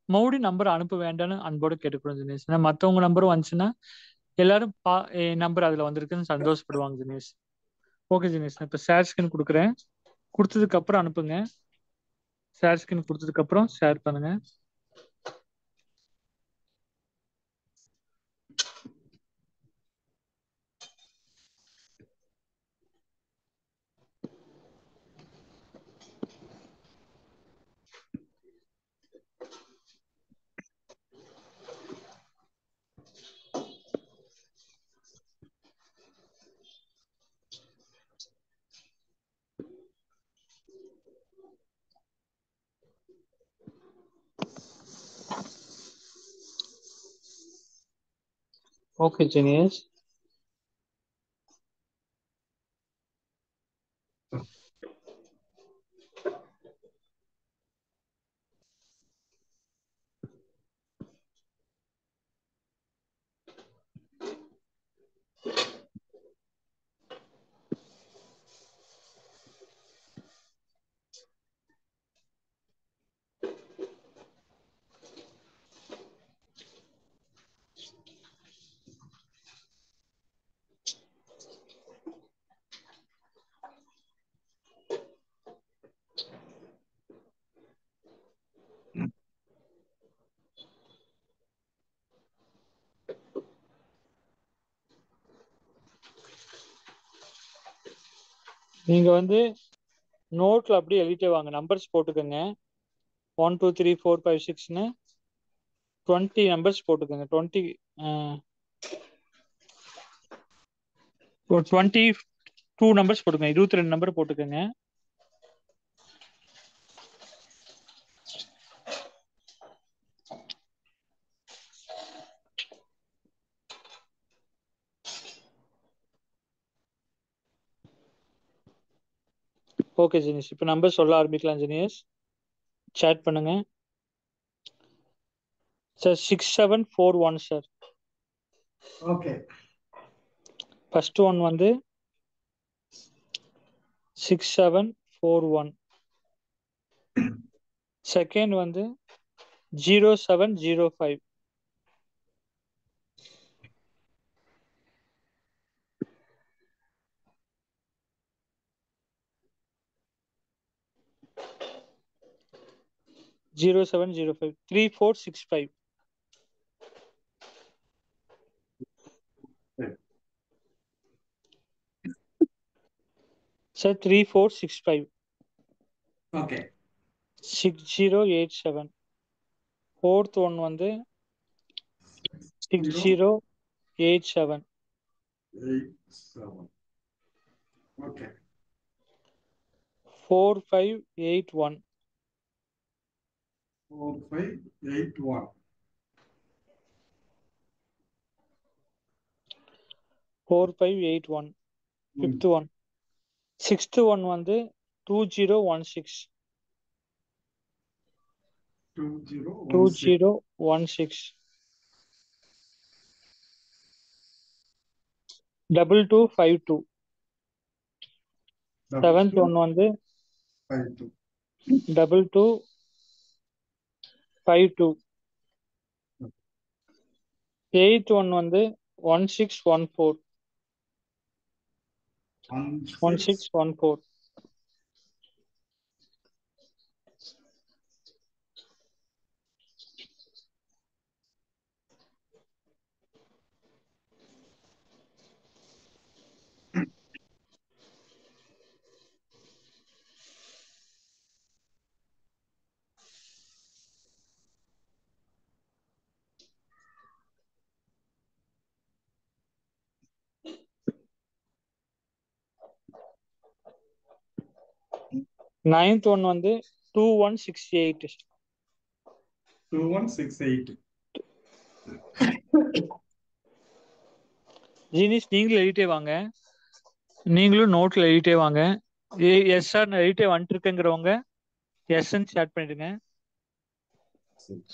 Speaker 1: மறுபடி நம்பர் அனுப்ப வேண்டாம்னு அன்போடு கேட்டுக்கிறோம் ஜெனியஸ். ஏன்னா மற்றவங்க நம்பரும் வந்துச்சுன்னா எல்லாரும் நம்பர் அதுல வந்திருக்குன்னு சந்தோஷப்படுவாங்க ஜெனியஸ். ஓகே ஜெனியஸ், நான் இப்போ ஷேர் ஸ்கின் கொடுக்குறேன். கொடுத்ததுக்கு அப்புறம் அனுப்புங்க. ஷேர் ஸ்கின் கொடுத்ததுக்கு அப்புறம் ஷேர் பண்ணுங்க. ஓகே ஜெனியஸ், நீங்க நோட்ல அப்படியே எழுதிட்டே வாங்க, நம்பர்ஸ் போட்டுக்கோங்க. 1 2 3 4 5 6ன்னு 20 நம்பர்ஸ் போட்டுக்கோங்க. 22 நம்பர்ஸ் போட்டுக்கோங்க. 22 நம்பர் போட்டுக்கோங்க. ஓகே ஜெனியஸ், இப்போ நம்பர் சொல்ல ஆரம்பிக்கலாம் ஜெனியஸ். சேட் பண்ணுங்க sir. 6741 sir.
Speaker 2: Okay,
Speaker 1: first one 6741. Second 0705. Zero 0705. 3465. Sir 3465.
Speaker 2: Okay,
Speaker 1: 6087. Fourth one 6087.
Speaker 2: 8 7. Okay,
Speaker 1: 4581.
Speaker 2: 4581.
Speaker 1: 4581. Fifth one. Sixth one 2016.
Speaker 2: 2016.
Speaker 1: 2016. 2252.
Speaker 2: double
Speaker 1: 7th
Speaker 2: two
Speaker 1: one வந்து
Speaker 2: 5 2.
Speaker 1: 2252. 8th one வந்து 1614.
Speaker 2: 1 6
Speaker 1: 1614. 9th one வந்து 2168.
Speaker 2: 2168.
Speaker 1: ஜீனிஸ் நீங்களும் எழுதிட்டே வாங்க. நீங்களும் நோட்ல எழுதிட்டே வாங்க. எஸ் சார் நான் எழுதிட்டே வந்துட்டு இருக்கேங்கிறவங்க எஸ்ன்னு ஸ்டார்ட் பண்ணிடுங்க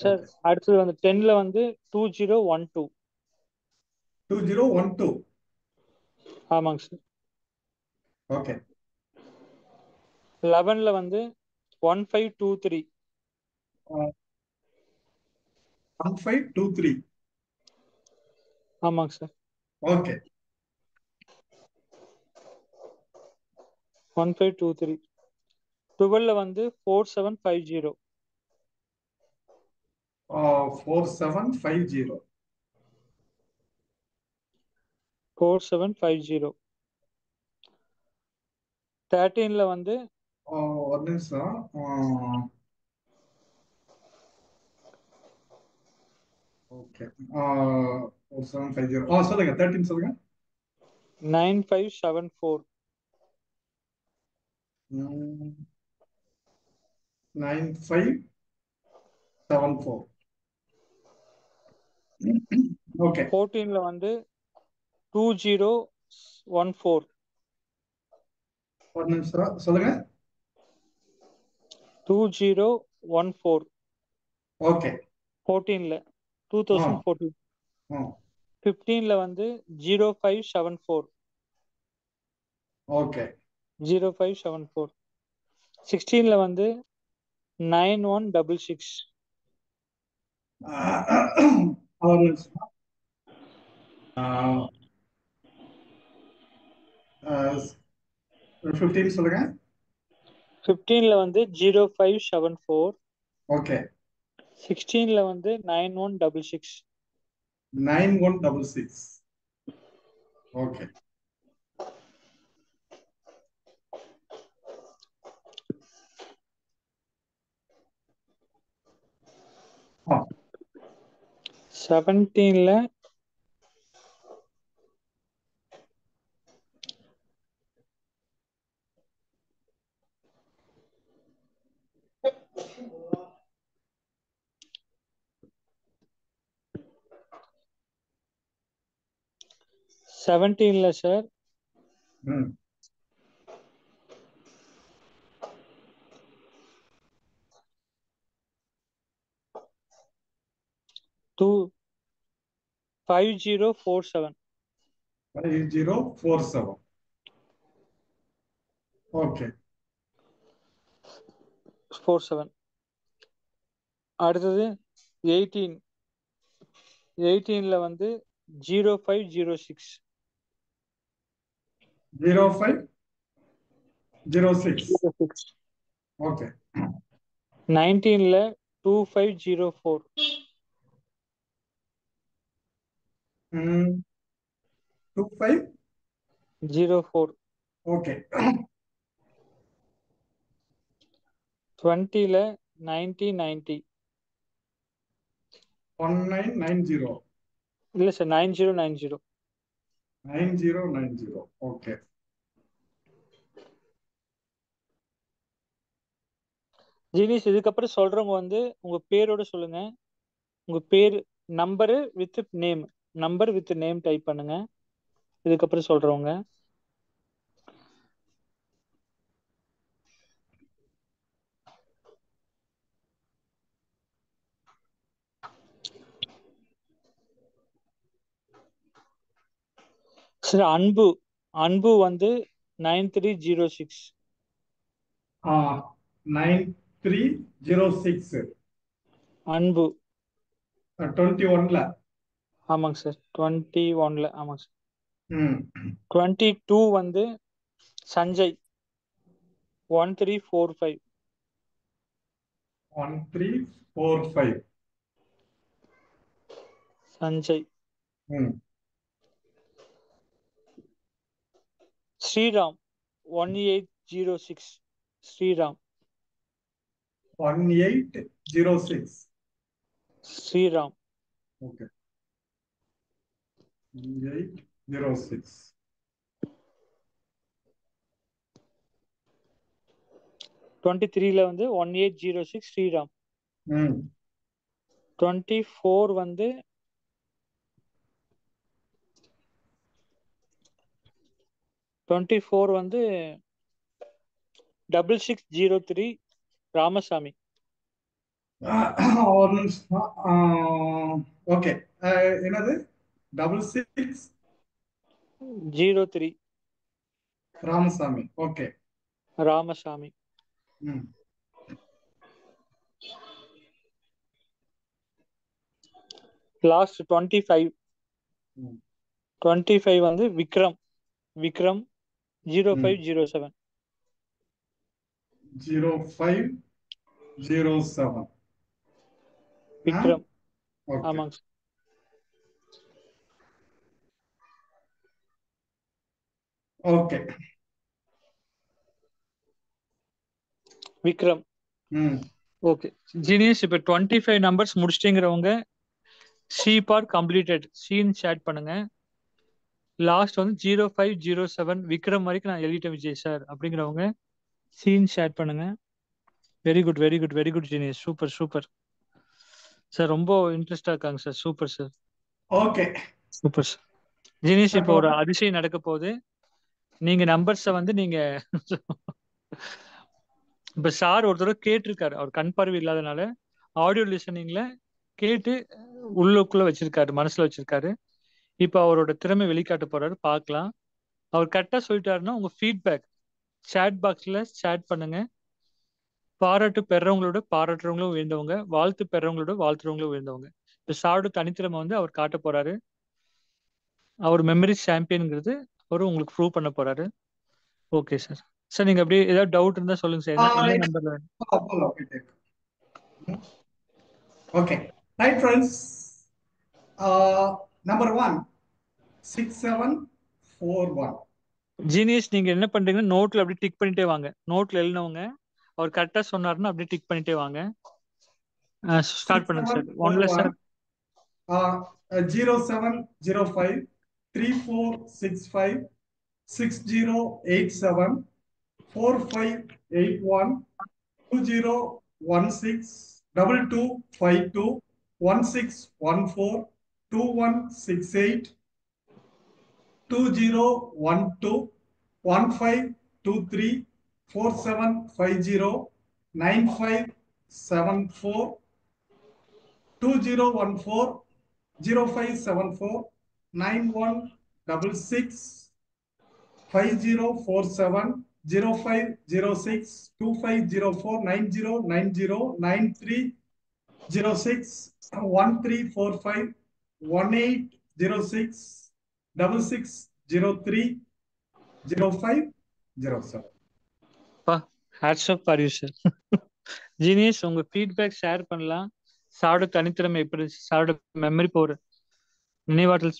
Speaker 1: சார்.
Speaker 2: Okay.
Speaker 1: அடுத்தது வந்து 10ல வந்து 2012.
Speaker 2: 2012.
Speaker 1: ஆமாங்க சார்.
Speaker 2: ஓகே.
Speaker 1: 11ல வந்து 1523.
Speaker 2: 1523.
Speaker 1: ஆமாங்க சார்.
Speaker 2: ஓகே.
Speaker 1: 1523. 12ல வந்து 4750.
Speaker 2: 4750.
Speaker 1: 4750. 13ல வந்து
Speaker 2: ஒரு நிமிஷம். ஓகே. 4750. சொல்லுங்க. 13 சொல்லுங்க.
Speaker 1: 9574.
Speaker 2: 9574. ஓகே.
Speaker 1: 14ல வந்து 2014.
Speaker 2: ஒரு நிமிஷம் சொல்லுங்க.
Speaker 1: 2014.
Speaker 2: ஓகே.
Speaker 1: 14ல 2014. 15ல வந்து 0574.
Speaker 2: ஓகே.
Speaker 1: 0574. 16ல வந்து 9166.
Speaker 2: ஒரு நிமிஷம். 15 சொல்லுங்க.
Speaker 1: 15ல வந்து 0574.
Speaker 2: ஓகே.
Speaker 1: 16ல வந்து 9166.
Speaker 2: 9166. ஓகே. ஆ
Speaker 1: 17ல 17ல சார்
Speaker 2: ம்
Speaker 1: 5047.
Speaker 2: 5047. ஓகே.
Speaker 1: 47. அடுத்தது 18. 18ல வந்து 0506.
Speaker 2: 0506. ஓகே.
Speaker 1: 19ல 2504.
Speaker 2: 2504. ஓகே.
Speaker 1: 20ல 9090.
Speaker 2: 1990.
Speaker 1: இல்ல சார் 9090.
Speaker 2: 9090. ஓகே.
Speaker 1: ஜீனிஸ் இதுக்கப்புறம் சொல்றவங்க வந்து உங்க பேரோட சொல்லுங்க. உங்க பேர் number with name. Number with name type பண்ணுங்க இதுக்கப்புறம் சொல்றவங்க. சார் அன்பு அன்பு வந்து 9306.
Speaker 2: 9306.
Speaker 1: அன்பு
Speaker 2: 21ல.
Speaker 1: ஆமாங்க சார் 21ல. ஆமாங்க சார்.
Speaker 2: ம்
Speaker 1: 22 வந்து சஞ்சய் 1345.
Speaker 2: 1345.
Speaker 1: சஞ்சய்.
Speaker 2: ம்
Speaker 1: ஸ்ரீராம் 1806. ஸ்ரீராம்.
Speaker 2: 1806.
Speaker 1: ஸ்ரீராம்.
Speaker 2: ஓகே 1806.
Speaker 1: 23ல வந்து 1806 ஸ்ரீராம்.
Speaker 2: ம்
Speaker 1: 24 வந்து 6603 ராமசாமி.
Speaker 2: ஒரு நிமிஷம். ஓகே என்னது 6603 ராமசாமி. ஓகே
Speaker 1: ராமசாமி.
Speaker 2: ம்
Speaker 1: லாஸ்ட் 25.
Speaker 2: ம்
Speaker 1: 25 வந்து விக்ரம். விக்ரம் 0507.
Speaker 2: 0507.
Speaker 1: விக்ரம்.
Speaker 2: ஓகே
Speaker 1: ஆமாங்க சார்.
Speaker 2: ஓகே
Speaker 1: விக்ரம்.
Speaker 2: ம்
Speaker 1: ஓகே ஜீனியஸ். இப்போ 25 numbers முடிச்சிட்டேங்கிறவங்க C bar completed scene chat பண்ணுங்க. லாஸ்ட் வந்து 0507 விக்ரம் வரைக்கும் நான் எழுதிட்டேன் விஜய் சார் அப்படிங்கிறவங்க சீன் ஷேர் பண்ணுங்க. Very good very good very good genius. Super super sir. ரொம்ப இன்ட்ரெஸ்டா இருக்காங்க sir. Super sir.
Speaker 2: Okay
Speaker 1: super sir. Genius இப்போ
Speaker 2: அப்போ
Speaker 1: ஒரு அதிசயம் நடக்க போகுது. நீங்க நம்பர்ஸை வந்து நீங்க இப்ப சார் ஒரு தடவை கேட்டிருக்காரு. அவர் கண் பார்வை இல்லாதனால ஆடியோ லிசனிங்ல கேட்டு உள்ளுக்குள்ள வச்சிருக்காரு, மனசுல வச்சிருக்காரு. இப்ப அவரோட திறமை வெளிக்காட்ட போறாரு. பார்க்கலாம். அவர் கரெக்டா சொல்லிட்டாருன்னா உங்க ஃபீட்பேக் சேட் பாக்ஸ்ல சேட் பண்ணுங்க. பாராட்டு பெறவங்களோட பாராட்டுறவங்களும் உயர்ந்தவங்க, வாழ்த்து பெறவங்களோட வாழ்த்துறவங்களும் உயர்ந்தவங்க. இப்ப சாரோட தனித்திறமை வந்து அவர் காட்ட போறாரு. அவர் மெமரி சாம்பியன்ங்கிறது அவர் உங்களுக்கு ப்ரூவ் பண்ண போறாரு. Okay sir. சார் நீங்க அப்படியே ஏதாவது டவுட் இருந்தா சொல்லுங்க சார். என்ன நம்பர்ல?
Speaker 2: Okay right friends. Number 1 6741.
Speaker 1: Genius நீங்க என்ன பண்றீங்கன்னா நோட்ல அப்படியே டிக் பண்ணிட்டே வாங்க. நோட்ல எழுதினவங்க அவர் கரெக்டா சொன்னாருன்னா அப்படியே டிக் பண்ணிட்டே வாங்க. ஸ்டார்ட் பண்ணுங்க சார். ஒன்ல sir
Speaker 2: 0705 3465 6087 4581 2016 2252 1614 2168 2012 1523 4750 9574 2014 0574 9166 5047 0506 2504 9090 9306 1345 1806 6603 0507.
Speaker 1: Hats off for you sir. Genius உங்க ஃபீட்பேக் ஷேர் பண்ணலாம். சாரோட தனித்திறமை எப்படி, சாரோட மெமரி பவர், நினைவாற்றல்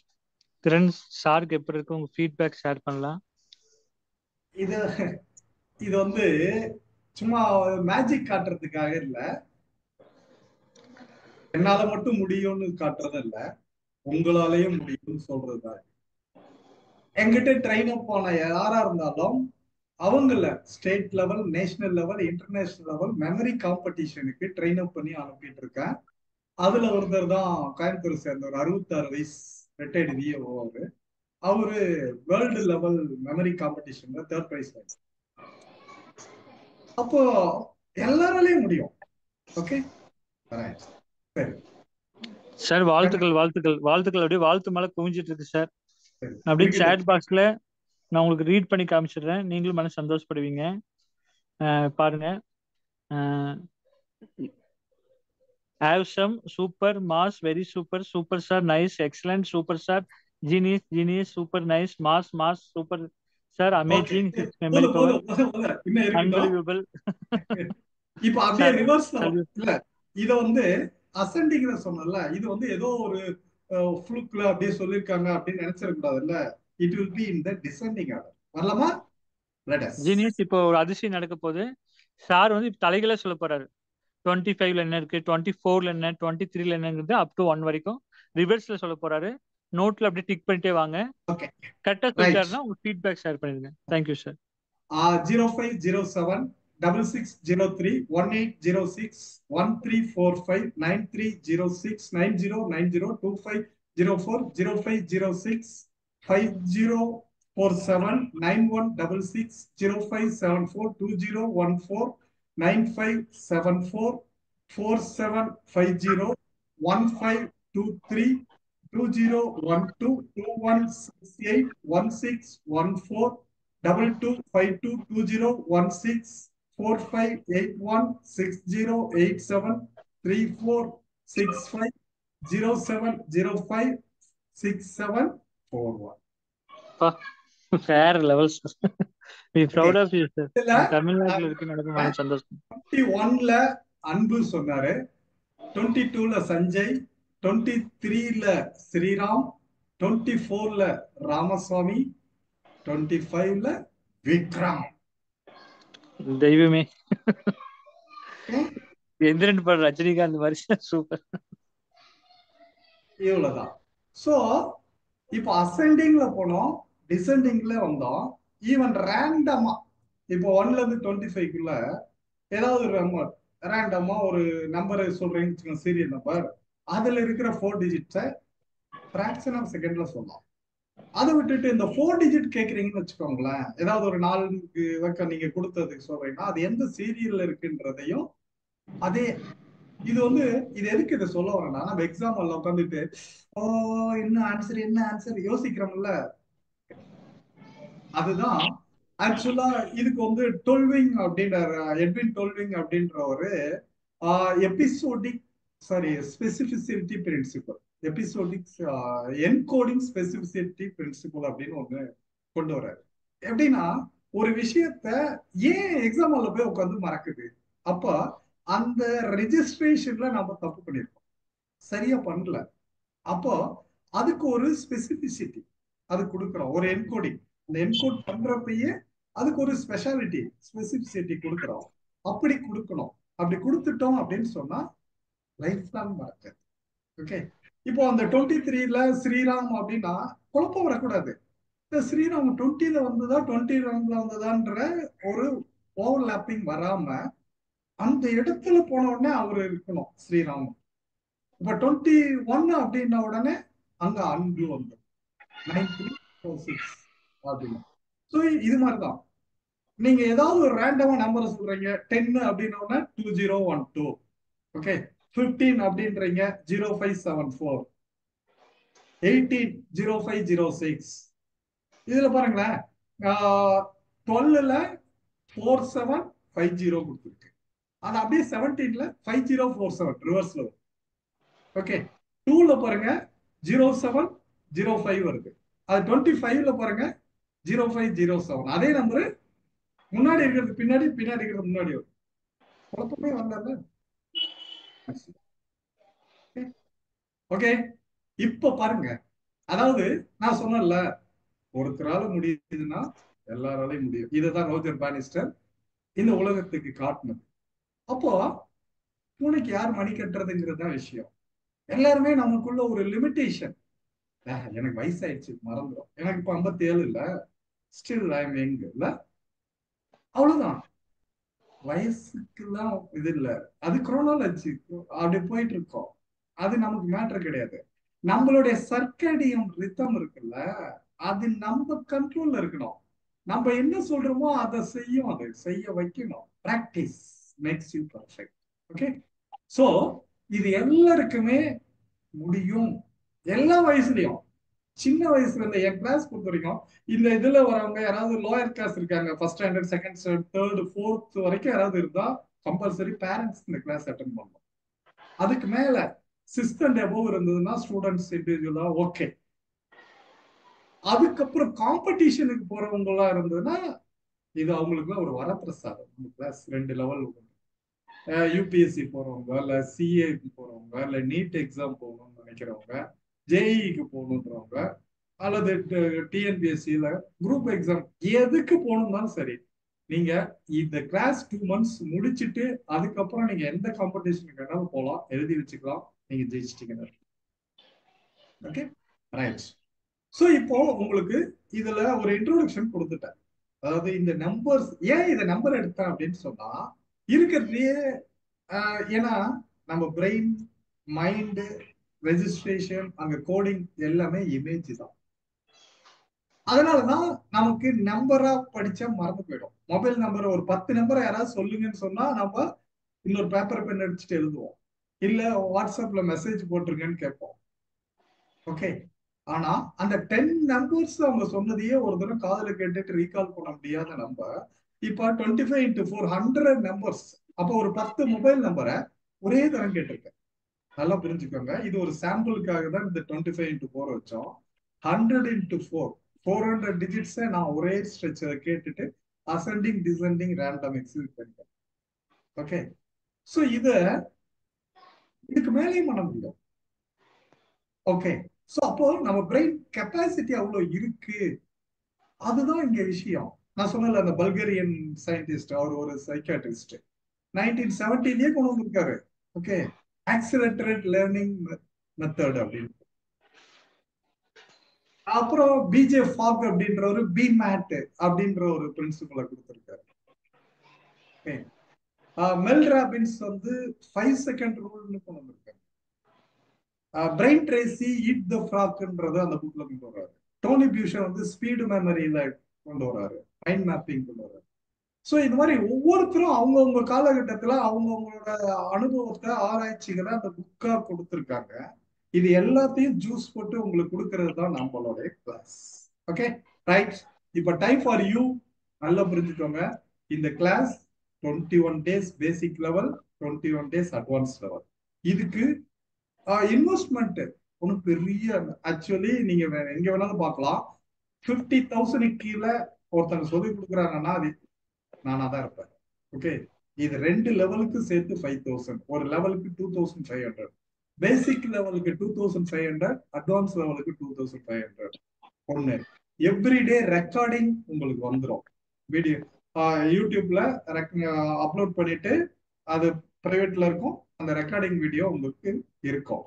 Speaker 1: திறன் சாருக்கு எப்படி இருக்கு, உங்க ஃபீட்பேக் ஷேர் பண்ணலாம்.
Speaker 2: இது இது வந்து சும்மா மேஜிக் காட்டுறதுக்காக இல்ல, என்னால மட்டும் முடியும்னு காட்டுறது இல்ல, உங்களாலேயும் முடியும்னு சொல்றதுதான். என்கிட்ட ட்ரெயின் அப் ஆன யாரா இருந்தாலும் அவங்கள state level, national level, international level memory காம்படிஷனுக்கு ட்ரெயின் அப் பண்ணி அனுப்பிட்டு இருக்கேன். அதுல ஒருத்தர் தான் கோயம்புத்தூர் சேர்ந்த ஒரு 66 வயசு ரிட்டையர்டு விஏஓ. அவரு வேர்ல்டு லெவல் மெமரி காம்படிஷன்ல 3rd பிரைஸ். அப்போ எல்லாராலையும் முடியும். ஓகே சரி
Speaker 1: சார். வாழ்த்துக்கள் வாழ்த்துக்கள் வாழ்த்துக்கள். அப்படியே வாழ்த்து மேல குவிஞ்சிட்டு இருக்கு சார். அப்படியே
Speaker 2: இருக்கட்டும்.
Speaker 1: சேட் பாக்ஸ்ல நான் உங்களுக்கு ரீட் பண்ணி காமிச்சிடுறேன், நீங்களும் மனசு சந்தோஷப்படுவீங்க. பாருங்க. Awesome, super, mass, very super, super star, nice, excellent, super star, genius, genius, super nice, mass, super sir,
Speaker 2: okay,
Speaker 1: amazing, his memory
Speaker 2: போதும்
Speaker 1: power,
Speaker 2: போதும் போதும் போதும். இன்னும் இருக்கட்டும்.
Speaker 1: unbelievable.
Speaker 2: இப்ப அப்படியே
Speaker 1: Sir,
Speaker 2: ரிவர்ஸ்
Speaker 1: salute.
Speaker 2: இல்ல, இத வந்து அசெண்டிங்ல சொன்னல, இது வந்து ஏதோ ஒரு ஃப்ளூக்ல அப்படியே சொல்லிருக்காங்க அப்படின்னு நினைச்சிட கூடாதுல்ல. It will be in the descending order. வரலாமா? Let us.
Speaker 1: Genius இப்போ ஒரு அதிசயம் நடக்க போகுது. சார் வந்து இப்ப தலைகளே சொல்ல போறாரு. 25ல என்ன இருக்கு, 24ல என்ன, 23ல என்னங்கிறது அப் டு 1 வரைக்கும் ரிவர்ஸ்ல சொல்ல போறாரு. நோட்ல அப்படியே டிக் பண்ணிட்டே வாங்க.
Speaker 2: ஓகே,
Speaker 1: கரெக்டா
Speaker 2: ரைட்.
Speaker 1: சொல்லிட்டாருன்னா உங்க ஃபீட்பேக் ஷேர் பண்ணிருங்க. Thank you sir.
Speaker 2: 0507 6603 1806 1345 9306 9090 2504 0506 5047 9166 0574 2014 9574 4750 1523 2012 2168 1614 22201648160507056741.
Speaker 1: வேற level sir. We
Speaker 2: okay,
Speaker 1: proud of you sir.
Speaker 2: இதுல
Speaker 1: தமிழ்நாட்டுல இருக்கு நடக்குமான சந்தோஷம்.
Speaker 2: 21ல அன்பு சொன்னாரு, 22ல சஞ்சய், 23ல ஸ்ரீராம், 24ல ராமசாமி, 25ல விக்ரம்.
Speaker 1: தெய்வமே.
Speaker 2: Okay?
Speaker 1: எந்திரன் படம் ரஜினிகாந்த் மாதிரி சூப்பர்.
Speaker 2: இவ்வளவுதான். சோ இப்போ அசெண்டிங்ல போனோம், டிசெண்டிங்ல வந்தோம். ஈவன் ரேண்டமா இப்போ 1ல இருந்து 25க்குள்ள ஏதாவது ஒரு நம்பர் ரேண்டமா ஒரு நம்பரை சொல்றேன்னு, சீரியல் நம்பர், அதுல இருக்கிற 4 டிஜிட்ஸை ஃபிராக்ஷன் ஆஃப் செகண்ட்ல சொல்லலாம். அதை விட்டுட்டு இந்த 4 டிஜிட் கேக்குறீங்கன்னு வச்சுக்கோங்களேன், ஏதாவது ஒரு 4 இலக்கம் நீங்க கொடுத்ததுக்கு சொல்றீங்கன்னா அது எந்த சீரியல்ல இருக்குன்றதையும் அதே. இது வந்து இது எதுக்கு இதை சொல்ல வரேன்னா, நம்ம எக்ஸாம்பிள் உட்காந்துட்டு ஓ என்ன ஆன்சர் என்ன ஆன்சர் யோசிக்கிறோம்ல, அதுதான் ஆக்சுவலா இதுக்கு வந்து டொல்விங் அப்படின்ற எட்வின் டொல்விங் அப்படின்ற ஒரு episodic specificity principle, episodic encoding specificity principle அப்படின்னு ஒண்ணு கொண்டு வர்றாரு. எப்படின்னா ஒரு விஷயத்த ஏன் எக்ஸாம்பிள்ல போய் உட்காந்து மறக்குது, அப்ப அந்த ரெஜிஸ்ட்ரேஷன்ல நம்ம தப்பு பண்ணிருக்கோம், சரியா பண்ணல. அப்போ அதுக்கு ஒரு ஸ்பெசிபிசிட்டி அது கொடுக்குறோம், ஒரு என்கோடிங். அந்த என்கோட் பண்றப்பயே அதுக்கு ஒரு ஸ்பெஷாலிட்டி ஸ்பெசிபிசிட்டி கொடுக்குறோம். அப்படி கொடுக்கணும். அப்படி கொடுத்துட்டோம் அப்படின்னு சொன்னா லைஃப் லாங் மறக்க. ஓகே, இப்போ அந்த 23ல ஸ்ரீராம் அப்படின்னா குழப்பம் வரக்கூடாது. இந்த ஸ்ரீராம் 20ல வந்ததா 21ல வந்ததான்ற ஒரு ஓவர்லாப்பிங் வராம அந்த இடத்துல போன உடனே அவர் இருக்கணும் ஸ்ரீராம். இப்ப 21 அப்படின்ன உடனே அங்க அன்பு வந்து 9346 அப்படின்னு. ஸோ இது மாதிரிதான் நீங்க ஏதாவது ஒரு ரேண்டமா நம்பரை சொல்றீங்க, 10 அப்படின்னா 2012, ஓகே, 15 அப்படின்றீங்க 0574, 18 0506. இதுல பாருங்களேன், 12ல 4750 கொடுத்துருக்கு, அது அப்படியே 17ல 5047 ரிவர்ஸ்ல. ஓகே, 2ல பாருங்க 0705 வருது, அது 25ல பாருங்க 0507, அதே நம்பர் முன்னாடி இருக்கிறது பின்னாடி, பின்னாடி இருக்கிறது முன்னாடி வரும். குழப்பமே வரல. ஓகே, இப்ப பாருங்க, அதாவது நான் சொன்னேன்ல ஒருத்தரால முடியுதுன்னா எல்லாராலையும் முடியும். இதுதான் ரோஜர் பானிஸ்டர் இந்த உலகத்துக்கு காட்டினது. அப்போ பூனைக்கு யார் மணி கட்டுறதுங்கிறது தான் விஷயம். எல்லாருமே நமக்குள்ள ஒரு லிமிட்டேஷன், எனக்கு வயசாயிடுச்சு மறந்துடும், எனக்கு இப்ப 57 இல்ல, ஸ்டில் ஐ எம் யங் இல்ல, அவ்வளவுதான். வயசுக்குலாம் இது இல்ல, அது குரோனாலஜி அப்படி போயிட்டு இருக்கோம். அது நமக்கு மேட்டர் கிடையாது. நம்மளுடைய சர்க்கடியம் ரித்தம் இருக்குல்ல, அது நம்ம கண்ட்ரோல்ல இருக்கணும். நம்ம என்ன சொல்றோமோ அதை செய்யும், அதை செய்ய வைக்கணும். Practice makes you perfect. Okay, so இது எல்லாருக்குமே முடியும், எல்லா வயசுலயும். சின்ன வயசுல இருந்த என் கிளாஸ் பொறுத்த வரைக்கும் இந்த இதுல வரவங்க யாராவது லோயர் கிளாஸ் இருக்காங்க, first standard, second standard, third, fourth வரைக்கும் யாராவது இருந்தா கம்பல்சரி பேரண்ட்ஸ் இந்த கிளாஸ் அட்டன் பண்ணணும். அதுக்கு மேல சிக்ஸ்த் அண்ட் அபோவ் இருந்ததுன்னா ஸ்டூடெண்ட்ஸ் இண்டிவிஜுவலா ஓகே. அதுக்கப்புறம் காம்படிஷனுக்கு போறவங்க எல்லாம் இருந்ததுன்னா இது அவங்களுக்கு ஒரு வரப்பிரசாதம். இந்த கிளாஸ் 2 லெவல், யூபிஎஸ்சி போறவங்க, இல்ல சிஏக்கு போறவங்க, இல்ல நீட் எக்ஸாம் போகணும்னு நினைக்கிறவங்க, ஜேஇக்கு போகணுன்றவங்க, அல்லது டிஎன்பிஎஸ்சியில குரூப் எக்ஸாம் எதுக்கு போகணும்னாலும் சரி, நீங்க இந்த கிளாஸ் 2 months முடிச்சுட்டு அதுக்கப்புறம் நீங்க எந்த காம்படிஷனுக்கு வேணாலும் போகலாம், எழுதி வச்சுக்கலாம், நீங்க ஜெயிச்சிட்டீங்க. Okay, right. ஸோ இப்போ உங்களுக்கு இதுல ஒரு இன்ட்ரோடக்ஷன் கொடுத்துட்டேன். அதாவது இந்த நம்பர்ஸ் ஏன் இதை நம்பர் எடுத்தேன் அப்படின்னு சொன்னா இருக்கிறதுலயே ஏன்னா நம்ம பிரெயின், மைண்டு, ரெஜிஸ்ட்ரேஷன், அங்க கோடிங் எல்லாமே இமேஜ் தான். அதனாலதான் நமக்கு நம்பரா படிச்சா மறந்து போயிடும். மொபைல் நம்பர் ஒரு 10 நம்பரை யாராவது சொல்லுங்கன்னு சொன்னா நம்ம இன்னொரு பேப்பர் பென் அடிச்சுட்டு எழுதுவோம், இல்ல வாட்ஸ்அப்ல மெசேஜ் போட்டுருங்கன்னு கேட்போம். ஓகே, ஆனா அந்த 10 நம்பர்ஸ் அவங்க சொன்னதையே ஒரு தடவை காதுல கேட்டுட்டு ரீகால் பண்ண முடியாத நம்பர் இப்ப 25 into 4 100 நம்பர்ஸ். அப்போ ஒரு 10 மொபைல் நம்பரை ஒரே தரம் கேட்டிருக்கேன். நல்லா புரிஞ்சுக்கோங்க, இது ஒரு சாம்பிளுக்காக தான் இந்த 25 into 4 வச்சோம். 100 into 4 400 டிஜிட்ஸை நான் ஒரே ஸ்ட்ரெச்சரை கேட்டுட்டு அசெண்டிங் டிசெண்டிங் ரேண்டம் எக்ஸிக்யூட் பண்ணிட்டேன். ஓகே, ஸோ இதுக்கு மேலேயும் பண்ண முடியும். ஓகே, ஸோ அப்போ நம்ம பிரெயின் கெப்பாசிட்டி அவ்வளவு இருக்கு. அதுதான் இங்க விஷயம். நான் சொன்னல அந்த பல்கேரியன் சயின்டிஸ்ட், அவர் ஒரு சைக்காட்ரிஸ்ட், 1970லயே கொண்டு வந்திருக்காரு. ஓகே, ஆக்சிலரேட்டட் லேர்னிங் மெத்தட் அப்படின்னு. அப்புறம் பிஜே ஃபாக் அப்படின்றவரு பிமேட் அப்படின்ற ஒரு பிரின்சிபலை கொடுத்திருக்காரு. மெல் ராபின்ஸ் வந்து 5 second ரூல்னு கொண்டு வந்திருக்காரு. பிரெயின் ட்ரேசி ஈட் த ஃப்ராக்ன்றது அந்த புக்ல கொண்டு வர்றாரு. டோனி பியூஷன் வந்து ஸ்பீடு மெமரியில கொண்டு வர்றாரு, மைண்ட் மேப்பிங் கொண்டு வர்றாரு. ஸோ இது மாதிரி ஒவ்வொருத்தரும் அவங்கவுங்க காலகட்டத்துல அவங்கவுங்களோட அனுபவத்தை, ஆராய்ச்சிகளை அந்த புக்கா கொடுத்துருக்காங்க. இது எல்லாத்தையும் ஜூஸ் போட்டு உங்களுக்கு கொடுக்கறது தான் நம்மளுடைய கிளாஸ். Okay, right. இப்ப டைம் ஃபார் யூ. நல்லா புரிஞ்சுக்கோங்க, இந்த class 21 days basic level, 21 days advance level. இதுக்கு இன்வெஸ்ட்மெண்ட் ஒன்றும் பெரிய, ஆக்சுவலி நீங்க எங்க வேணாலும் பார்க்கலாம். 50,000 கீழே ஒருத்தங்க சொல்லி கொடுக்குறாங்கன்னா அது நானா தான் இருப்பேன். ஓகே, இது 2 லெவலுக்கு சேர்த்து 5,000. ஒரு லெவலுக்கு 2,500, பேசிக் லெவலுக்கு 2,500, அட்வான்ஸ் லெவலுக்கு 2,500. ஒண்ணு, எவ்ரிடே ரெக்கார்டிங் உங்களுக்கு வந்துடும். வீடியோ யூடியூப்ல அப்லோட் பண்ணிட்டு அது பிரைவேட்ல இருக்கும், அந்த ரெக்கார்டிங் வீடியோ உங்களுக்கு இருக்கும்.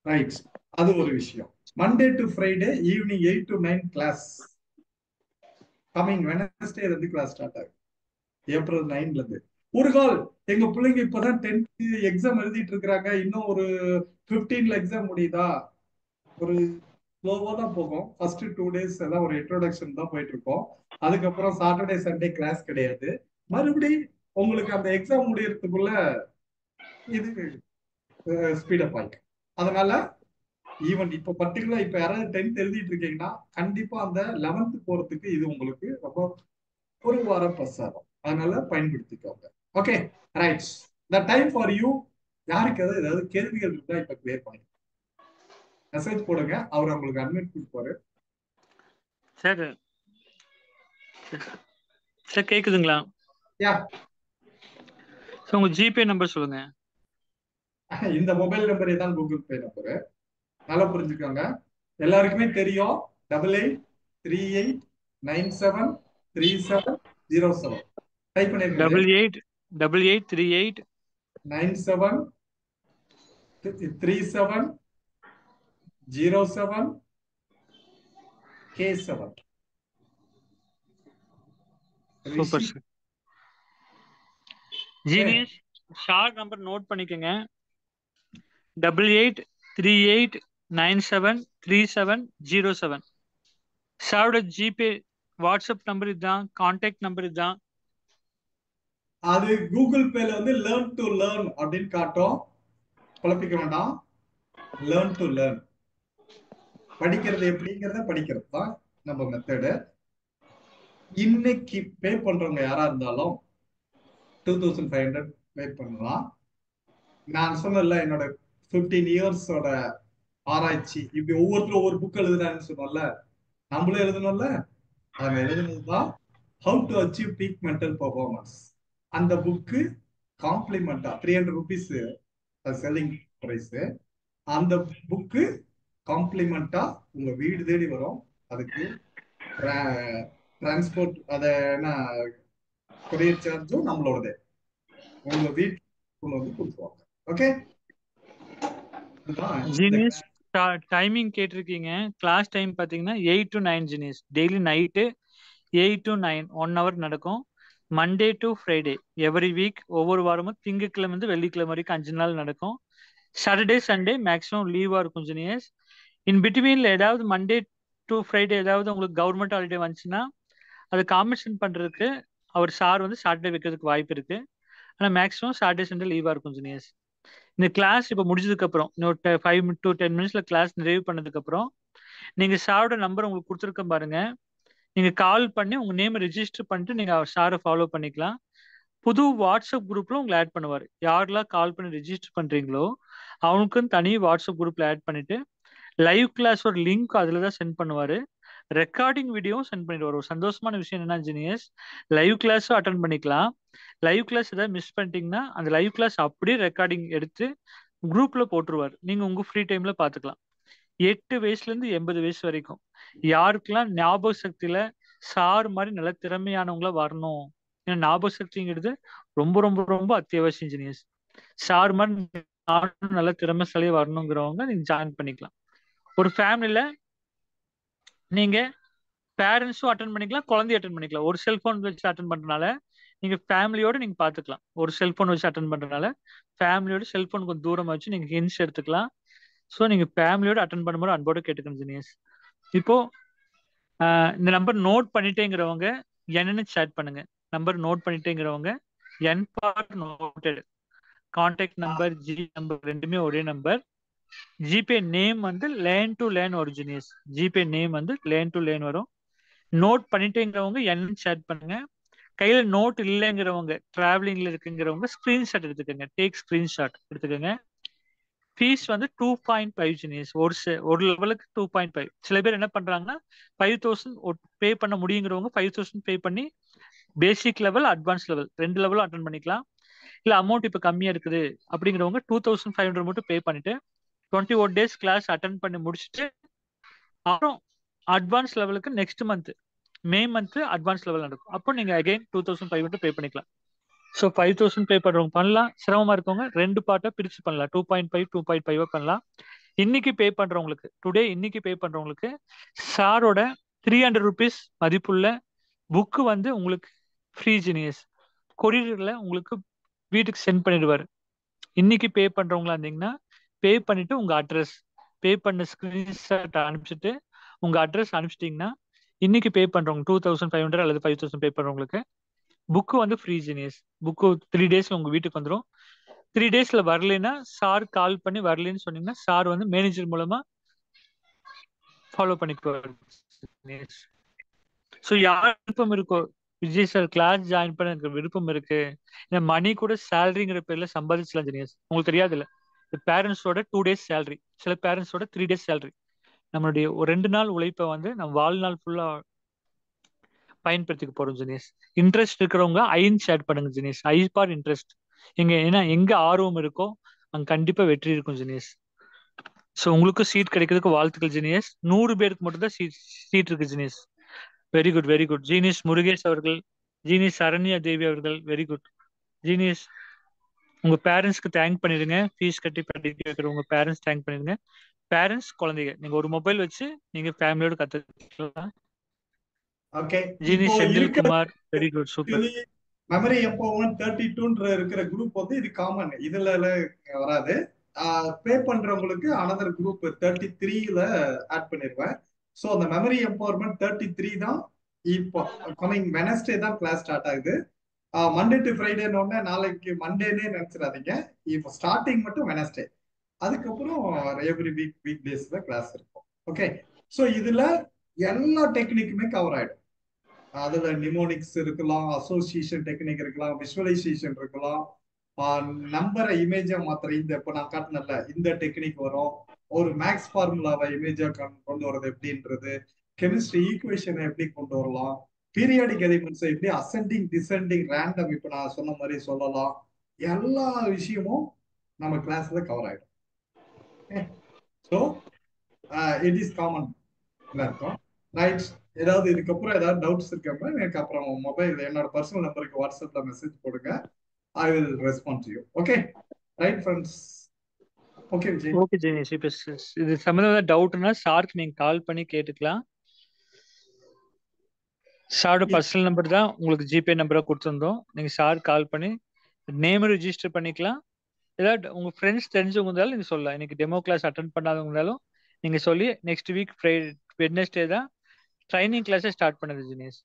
Speaker 2: ரைட், அது ஒரு விஷயம். Monday to Friday evening 8 to 9 கிளாஸ். கமிங் வெனஸ்டே இருந்து கிளாஸ் ஸ்டார்ட் ஆகும், ஏப்ரல் 9ல இருந்து. ஒரு கால் எங்க பிள்ளைங்க இப்பதான் 10th எக்ஸாம் எழுதிட்டு இருக்கிறாங்க, இன்னும் ஒரு 15ல எக்ஸாம் முடியுதா, ஒரு ஸ்லோவா தான் போகும். ஃபர்ஸ்ட் 2 days எல்லாம் ஒரு இன்ட்ரோடக்ஷன் தான் போயிட்டு இருக்கோம். அதுக்கப்புறம் சாட்டர்டே சண்டே கிளாஸ் கிடையாது. மறுபடியும் உங்களுக்கு அந்த எக்ஸாம் முடியறதுக்குள்ள இது ஸ்பீடப் ஆயிடும். அதனால ஈவன் இப்ப பர்டிகுலரா இப்ப யாராவது 10th எழுதிட்டு இருக்கீங்கன்னா கண்டிப்பா அந்த 11th போறதுக்கு இது உங்களுக்கு ரொம்ப ஒரு வாரம் ப்ளஸ் ஆகும். அதனால பயன்படுத்திக்கோங்க. Okay, right. The time for you. யாருக்கு ஏதாவது கேள்விகள் இருந்தா இப்ப கிளியர் பண்ணி மெசேஜ் போடுங்க, அவர் உங்களுக்கு அட்மிட் கொடுப்பாரு.
Speaker 1: சார் சார் கேக்குதுங்களா?
Speaker 2: யா,
Speaker 1: சார் உங்க ஜிபே நம்பர் சொல்லுங்க.
Speaker 2: இந்த மொபைல் நம்பரே தான் கூகுள் பே நம்பரு. நல்லா புரிஞ்சுக்கோங்க, எல்லாருக்குமே தெரியும். 8838973707. டைப் பண்ணிருக்கேன். 88383737K7.
Speaker 1: Super sir. Genius short number note பண்ணிக்கோங்க, 8838973707. சாரோட ஜிபே வாட்ஸ்அப் நம்பர் இதுதான், கான்டாக்ட் நம்பர் இதுதான்.
Speaker 2: அது கூகுள் பேல வந்து லேர்ன் டு லேர்ன் அப்படின்னு காட்டும், குழப்பிக்க வேண்டாம். Learn to learn. படிக்கிறது எப்படிங்கிறத படிக்கிறது தான் நம்ம மெத்தடு. இன்னைக்கு பே பண்றவங்க யாரா இருந்தாலும் 2500 பே பண்ணலாம். நான் சொன்னல என்னோட 15 இயர்ஸோட ஆராய்ச்சி, இப்படி ஒவ்வொருத்தரும் ஒவ்வொரு புக் எழுதுறாங்கன்னு சொன்னோம்ல, நம்மளும் எழுதணும்ல. அவங்க எழுதுனதுதான் how to achieve peak mental performance. அந்த புக்கு காம்ப்ளிமெண்டா 300 ருபீஸ் செல்லிங் பிரைஸ். அந்த புக்கு காம்ப்ளிமெண்டா உங்க வீடு தேடி வரும். அதுக்கு டிரான்ஸ்போர்ட் அத என்ன கொரியர் சார்ஜும் நம்மளோடது. உங்க வீட்டுக்கு கொண்டு வந்து கொடுத்துருவாங்க. ஓகே, இதுதான் இந்த
Speaker 1: ஜீனியஸ் டைமிங் கேட்டிருக்கீங்க. கிளாஸ் டைம் பார்த்தீங்கன்னா 8 to 9 genius. Daily night 8 to 9 1 hour நடக்கும். Monday to Friday every week. ஒவ்வொரு வாரமும் திங்கட்கிழமை இருந்து வெள்ளிக்கிழமை வரைக்கும் 5 நாள் நடக்கும். சாட்டர்டே சண்டே மேக்ஸிமம் லீவாக இருக்கும் ஜீனியஸ். இன் பிட்வீனில் ஏதாவது மண்டே டு ஃப்ரைடே ஏதாவது உங்களுக்கு கவர்மெண்ட் ஹாலிடே வந்துச்சுன்னா அதை காம்பன்சேட் பண்ணுறதுக்கு அவர் சார் வந்து சாட்டர்டே வைக்கிறதுக்கு வாய்ப்பு இருக்கு. ஆனால் மேக்ஸிமம் சாட்டர்டே சண்டே லீவாக இருக்கும் ஜீனியஸ். இந்த கிளாஸ் இப்போ முடிஞ்சதுக்கு அப்புறம் இன்னொரு 5 to 10 மினிட்ஸ்ல கிளாஸ் நிறைவு பண்ணதுக்கு அப்புறம் நீங்க சாரோட நம்பர் உங்களுக்கு கொடுத்துருக்க பாருங்க. நீங்க கால் பண்ணி உங்க நேம் ரெஜிஸ்டர் பண்ணிட்டு நீங்க சாரை ஃபாலோ பண்ணிக்கலாம். புது வாட்ஸ்அப் குரூப்ல உங்களை ஆட் பண்ணுவார். யாரெல்லாம் கால் பண்ணி ரெஜிஸ்டர் பண்றீங்களோ அவனுக்குன்னு தனி வாட்ஸ்அப் குரூப்ல ஆட் பண்ணிட்டு லைவ் கிளாஸ் ஒரு லிங்க் அதில் தான் சென்ட் பண்ணுவார். ரெக்கார்டிங் வீடியோவும் சென்ட் பண்ணிடுவார். ஒரு சந்தோஷமான விஷயம் என்னன்னா ஜீனியஸ், லைவ் கிளாஸும் அட்டன் பண்ணிக்கலாம். லைவ் கிளாஸ் ஏதாவது மிஸ் பண்ணிட்டீங்கன்னா அந்த லைவ் கிளாஸ் அப்படியே ரெக்கார்டிங் எடுத்து குரூப்ல போட்டுருவார். நீங்க உங்க ஃப்ரீ டைம்ல பாத்துக்கலாம். 8 வயசுல இருந்து 80 வயசு வரைக்கும் யாருக்கெல்லாம் ஞாபக சக்தியில சார் மாதிரி நல்ல திறமையானவங்களா வரணும். ஏன்னா ஞாபக சக்திங்கிறது ரொம்ப ரொம்ப ரொம்ப அத்தியாவசியம் ஜீனியஸ். சார் மாதிரி நானும் நல்ல திறமைசாலியா வரணுங்கிறவங்க நீங்க ஜாயின் பண்ணிக்கலாம். ஒரு ஃபேமிலியில நீங்க பேரண்ட்ஸும் அட்டன் பண்ணிக்கலாம், குழந்தைய அட்டன் பண்ணிக்கலாம். ஒரு செல்போன் வச்சு அட்டன் பண்றதுனால நீங்க ஃபேமிலியோட நீங்க பாத்துக்கலாம். ஒரு செல்போன் வச்சு அட்டன் பண்றதுனால ஃபேமிலியோட செல்போன் கொஞ்சம் தூரமா வச்சு நீங்க ஹின்ஸ் எடுத்துக்கலாம். ஸோ நீங்க ஃபேமிலியோட அட்டன் பண்ணும்போது அன்போட கேட்டுக்கணும் ஜீனியஸ். இப்போ இந்த நம்பர் நோட் பண்ணிட்டேங்கிறவங்க என்னன்னு சேட் பண்ணுங்க. நம்பர் நோட் பண்ணிட்டேங்கிறவங்க N for noted. Contact number G number ரெண்டுமே ஒரே நம்பர். ஜிபே நேம் வந்து லேன் டு லேன் வரும் ஜீனியஸ். ஜிபே நேம் வந்து லேன் டு லேன் வரும். நோட் பண்ணிட்டேங்கிறவங்க என்னன்னு சேட் பண்ணுங்க. கையில நோட் இல்லைங்கிறவங்க டிராவலிங்ல இருக்குங்கிறவங்க ஸ்கிரீன்ஷாட் எடுத்துக்கோங்க. டேக் ஸ்கிரீன்ஷாட் எடுத்துக்கோங்க. ஃபீஸ் வந்து 2.5 ஜீனியஸ். ஒரு லெவலுக்கு 2.5. சில பேர் என்ன பண்றாங்கன்னா 5000 பே பண்ண முடியுங்கிறவங்க 5000 பே பண்ணி பேசிக் லெவல் அட்வான்ஸ் லெவல் 2 லெவலும் அட்டன் பண்ணிக்கலாம். இல்ல அமௌண்ட் இப்போ கம்மியா இருக்குது அப்படிங்கிறவங்க 2500 மட்டும் பே பண்ணிட்டு 21 days கிளாஸ் அட்டன் பண்ணி முடிச்சுட்டு அப்புறம் அட்வான்ஸ் லெவலுக்கு next month May month advance level நடக்கும். அப்போ நீங்க அகைன் 2500 பே பண்ணிக்கலாம். ஸோ 5000 பே பண்றவங்க பண்ணலாம். சிரமமா இருக்கவங்க 2 பார்ட்டா பிரிச்சு பண்ணலாம். 2.5 2.5 பண்ணலாம். இன்னைக்கு பே பண்றவங்களுக்கு இன்னைக்கு பே பண்றவங்களுக்கு சாரோட 300 ருபீஸ் மதிப்புள்ள புக்கு வந்து உங்களுக்கு ஃப்ரீ ஜீனியஸ். கொரியர்ல உங்களுக்கு வீட்டுக்கு சென்ட் பண்ணிடுவாரு. இன்னைக்கு பே பண்றவங்களா இருந்தீங்கன்னா பே பண்ணிட்டு உங்க அட்ரஸ் பே பண்ண ஸ்கிரீன்ஷாட் அனுப்பிச்சிட்டு உங்க அட்ரஸ் அனுப்பிச்சிட்டீங்கன்னா இன்னைக்கு பே பண்றவங்க 2500 அல்லது 5000 பே பண்றவங்களுக்கு புக்கு வந்து ஃப்ரீ ஜீனியஸ். புக்கு 3 daysல உங்க வீட்டுக்கு வந்துடும். 3 daysல வரலைன்னா சார் கால் பண்ணி வரலன்னு சொன்னீங்கன்னா சார் வந்து மேனேஜர் மூலமா ஃபாலோ பண்ணிக்குவார். ஸோ யார் விருப்பம் இருக்கோ விஜய் சார் கிளாஸ் ஜாயின் பண்ண எனக்கு விருப்பம் இருக்கு, இந்த மணி கூட சேலரிங்கிற பேர்ல சம்பாதிச்சலாம் ஜீனியஸ். உங்களுக்கு தெரியாது இல்ல, பேரண்ட்ஸோட 2 days சேலரி, சில பேரண்ட்ஸோட 3 days சேலரி. நம்மளுடைய ஒரு 2 நாள் உழைப்பை வந்து நம்ம வாழ்நாள் ஃபுல்லா பயன்படுத்திக்க போறோம் ஜீனியஸ். இன்ட்ரெஸ்ட் இருக்கிறவங்க ஐன்னு ஷேர் பண்ணுங்க ஜீனியஸ். I for interest. எங்க ஆர்வம் இருக்கோ அங்க கண்டிப்பா வெற்றி இருக்கும் ஜீனியஸ். ஸோ உங்களுக்கு சீட் கிடைக்கிறதுக்கு வாழ்த்துக்கள் ஜீனியஸ். 100 பேருக்கு மட்டும் தான் சீட் இருக்கு genius. Very good very good. Genius Murugesh அவர்கள், ஜீனியஸ் சரண்யா தேவி அவர்கள், வெரி குட் ஜீனியஸ். உங்க பேரண்ட்ஸ்க்கு தேங்க் பண்ணிடுங்க. ஃபீஸ் கட்டி படிக்க வைக்கிற உங்க பேரண்ட்ஸ் தேங்க் பண்ணிடுங்க. பேரண்ட்ஸ் குழந்தைங்க நீங்க ஒரு மொபைல் வச்சு நீங்க ஃபேமிலியோட கத்துக்கலாம்.
Speaker 2: ஓகே, இப்போ
Speaker 1: ஜீனியஸ்
Speaker 2: இருக்கிற
Speaker 1: Senthilkumar, very good super.
Speaker 2: Memory empowerment 32 இருக்கிற குரூப் வந்து இது காமன், இதுல வராது. பே பண்றவங்களுக்கு அனதர் குரூப் 33ல ஆட் பண்ணிருவேன். ஸோ அந்த மெமரி எம்பவர்மெண்ட் 33 தான் இப்போ கமிங் வெனஸ்டே தான் கிளாஸ் ஸ்டார்ட் ஆகுது. மண்டே டு ஃப்ரைடேன்னு நாளைக்கு மண்டேனே நினைச்சிடாதீங்க. இப்போ ஸ்டார்டிங் மட்டும் வெனஸ்டே, அதுக்கப்புறம் எவ்ரி வீக் டேஸ்ல கிளாஸ் இருக்கும். ஓகே, ஸோ இதுல எல்லா டெக்னிக்குமே கவர் ஆயிடும். அதுல நிமோனிக்ஸ் இருக்கலாம், அசோசியேஷன் டெக்னிக் இருக்கலாம், விஷுவலைசேஷன் இருக்கலாம், நம்பரை இமேஜா மாத்திர இந்த இப்ப நான் காட்டினல இந்த டெக்னிக் வரும். ஒரு மேக்ஸ் ஃபார்முலாவை இமேஜா கொண்டு வரது எப்படின்றது, கெமிஸ்ட்ரி ஈக்குவேஷனை எப்படி கொண்டு வரலாம், பீரியாடிக் எலிமெண்ட்ஸ் எப்படி அசெண்டிங் டிசெண்டிங் ரேண்டம் இப்ப நான் சொன்ன மாதிரி சொல்லலாம். எல்லா விஷயமும் நம்ம கிளாஸ்ல கவர் ஆயிடும். ஸோ இட் இஸ் காமன் இருக்கும். ரைட். ஏதாவது இதுக்கப்புறம் ஏதாவது டவுட்ஸ் இருக்கப்ப எனக்கு அப்புறம் மொபைல் என்னோட பர்சனல் நம்பருக்கு வாட்ஸ்அப்ல மெசேஜ் போடுங்க. I will respond to you. Okay right friends. Okay Vijay.
Speaker 1: Okay Jenish, இப்போ இது சம்மந்தமாக டவுட்னா சாருக்கு நீங்க கால் பண்ணி கேட்டுக்கலாம். சாரோட பர்சனல் நம்பர் தான் உங்களுக்கு ஜிபே நம்பராக கொடுத்துருந்தோம். நீங்க சார் கால் பண்ணி நேம் ரிஜிஸ்டர் பண்ணிக்கலாம். ஏதாவது உங்க ஃப்ரெண்ட்ஸ் தெரிஞ்சவங்க இருந்தாலும் நீங்க சொல்லலாம். இன்னைக்கு டெமோ கிளாஸ் அட்டன் பண்ணாதவங்க இருந்தாலும் நீங்க சொல்லி நெக்ஸ்ட் வீக் வெட்னஸ்டே தான் ட்ரைனிங் கிளாஸை ஸ்டார்ட் பண்ணுது ஜெனிஷ்.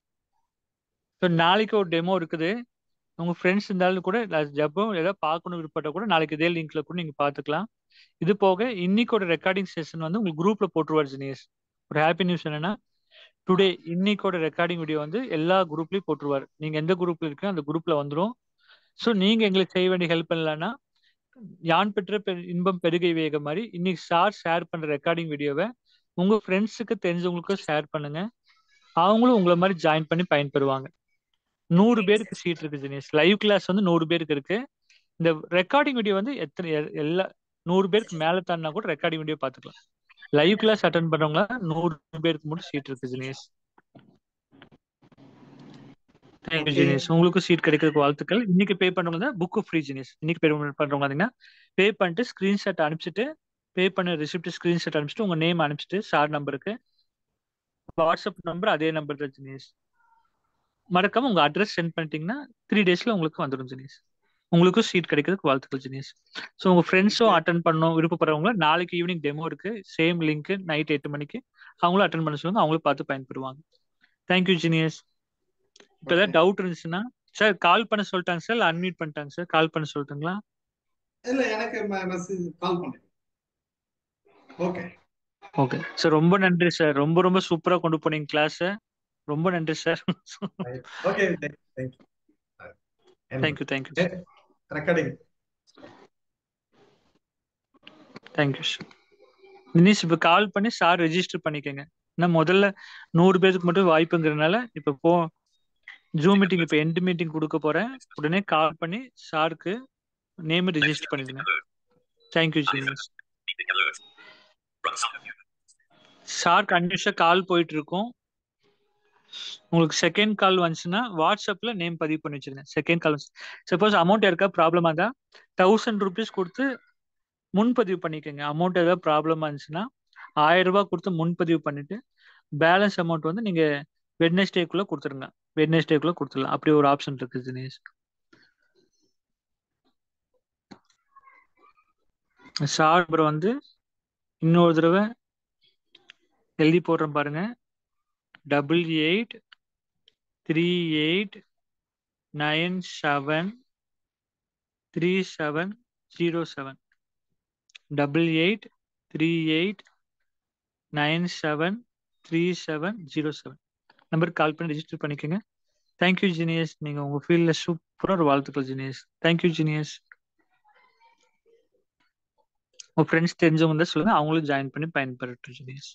Speaker 1: ஸோ நாளைக்கு ஒரு டெமோ இருக்குது. உங்க ஃப்ரெண்ட்ஸ் இருந்தாலும் கூட ஜப்போ ஏதாவது பார்க்கணும் விருப்பப்பட்ட கூட நாளைக்கு இதே லிங்க்ல கூட நீங்க பார்த்துக்கலாம். இது போக இன்னைக்கோட ரெக்கார்டிங் செஷன் வந்து உங்களுக்கு குரூப்ல போட்டுருவார் ஜெனிஷ். ஒரு ஹாப்பி நியூஸ் என்னன்னா, டுடே இன்னைக்கோட ரெக்கார்டிங் வீடியோ வந்து எல்லா குரூப்லயும் போட்டுருவார். நீங்க எந்த குரூப்ல இருக்கோ அந்த குரூப்ல வந்துடும். ஸோ நீங்க எங்களுக்கு செய்ய வேண்டிய ஹெல்ப் பண்ணலன்னா, யான் பெற்ற இன்பம் பெருகை வேக மாதிரி இன்னைக்கு சார் ஷேர் பண்ற ரெக்கார்டிங் வீடியோவை உங்க ஃப்ரெண்ட்ஸுக்கு தெரிஞ்சவங்களுக்கும் ஷேர் பண்ணுங்க. அவங்களும் உங்களை மாதிரி ஜாயின் பண்ணி பயன்பெறுவாங்க. 100 பேருக்கு சீட் இருக்கு ஜெனிஷ். லைவ் கிளாஸ் வந்து 100 பேருக்கு இருக்கு. இந்த ரெக்கார்டிங் வீடியோ வந்து எத்தனை எல்லா 100 பேருக்கு மேல தாண்டினா கூட ரெக்கார்டிங் வீடியோ பார்த்துக்கலாம். லைவ் கிளாஸ் அட்டன் பண்றவங்கள 100 பேருக்கு மட்டும் சீட் இருக்கு ஜெனிஷ். தேங்க்யூ ஜெனிஷ். உங்களுக்கும் சீட் கிடைக்கிறதுக்கு வாழ்த்துக்கள். இன்னைக்கு பே பண்றவங்க புக் ஃப்ரீ ஜெனிஷ். இன்னைக்கு பே பண்றவங்க பே பண்ணிட்டு ஸ்கிரீன்ஷாட் அனுப்பிச்சிட்டு பே பண்ண ரிசிப்ட் ஸ்கிரீன்ஷாட் அனுப்பிச்சிட்டு உங்க நேம் அனுப்பிச்சிட்டு சார் நம்பருக்கு வாட்ஸ்அப் நம்பர் அதே நம்பர் தான் ஜெனிஷ். மறக்காம உங்க அட்ரஸ் சென்ட் பண்ணிட்டீங்கன்னா 3 daysல உங்களுக்கு வந்துடும் ஜெனிஷ். உங்களுக்கும் சீட் கிடைக்கிறதுக்கு வாழ்த்துக்கள் ஜெனிஷ். ஸோ உங்க ஃப்ரெண்ட்ஸும் அட்டன் பண்ணணும் விருப்பப்படுறவங்க நாளைக்கு ஈவினிங் டெமோ இருக்கு. சேம் லிங்க் நைட் 8 மணிக்கு அவங்களும் அட்டன் பண்ண சொல்லுங்க. அவங்களும் பார்த்து பயன்பெறுவாங்க. தேங்க்யூ ஜெனிஷ். இப்போ ஏதாவது டவுட் இருந்துச்சுன்னா சார் கால் பண்ண சொல்லிட்டாங்க சார், இல்லை அன்மியூட் பண்ணிட்டாங்க சார். கால் பண்ண சொல்லிட்டுங்களா?
Speaker 2: இல்ல எனக்கு மெசேஜ் கால் பண்ணுங்க. ஓகே
Speaker 1: ஓகே சார், ரொம்ப நன்றி சார். ரொம்ப ரொம்ப சூப்பரா கொண்டு போனீங்க கிளாஸ். ரொம்ப நன்றி sir.
Speaker 2: Okay thank you
Speaker 1: thank you thank you
Speaker 2: recording.
Speaker 1: Thank you sir. Dinesh இப்போ கால் பண்ணி சார் ரெஜிஸ்டர் பண்ணிக்கோங்க. ஏன்னா முதல்ல 100 பேருக்கு மட்டும் வாய்ப்புங்கிறதுனால இப்போ ஜூம் மீட்டிங் இப்போ எண்ட் மீட்டிங் கொடுக்க போறேன். உடனே கால் பண்ணி சாருக்கு நேம் ரெஜிஸ்டர் பண்ணிடுங்க. Thank you genius. சார் கண்டினியூஸா கால் போயிட்டு இருக்கும். உங்களுக்கு செகண்ட் கால் வந்துச்சுன்னா வாட்ஸ்அப்ல நேம் பதிவு பண்ணி வச்சிருங்க. செகண்ட் கால் சப்போஸ் அமௌண்ட் யாருக்கா ப்ராப்ளமா தான் 1000 rupees கொடுத்து முன்பதிவு பண்ணிக்கோங்க. அமௌண்ட் ஏதாவது ப்ராப்ளமா இருந்துச்சுன்னா 1000 ரூபாய் கொடுத்து முன்பதிவு பண்ணிட்டு பேலன்ஸ் அமௌண்ட் வந்து நீங்க வெட்னஸ்டேக்குள்ள கொடுத்துருங்க. வெட்னஸ்டேக்குள்ள கொடுத்துடலாம். அப்படி ஒரு ஆப்ஷன் இருக்கு தினேஷ். சார் அப்புறம் வந்து இன்னொரு தடவை எழுதி போடுறேன் பாருங்க. 8838973707 8838973707 நம்பருக்கு கால் பண்ணி ரெஜிஸ்டர் பண்ணிக்கோங்க. Thank you genius. நீங்க உங்க ஃபீல்ட்ல சூப்பரா ஒரு வாழ்த்துக்கள் ஜினியஸ். Thank you genius. உங்க ஃப்ரெண்ட்ஸ் தெரிஞ்சவங்க தான் சொல்லுங்க, அவங்களும் ஜாயின் பண்ணி பயன்பெறட்டும் ஜினியஸ்.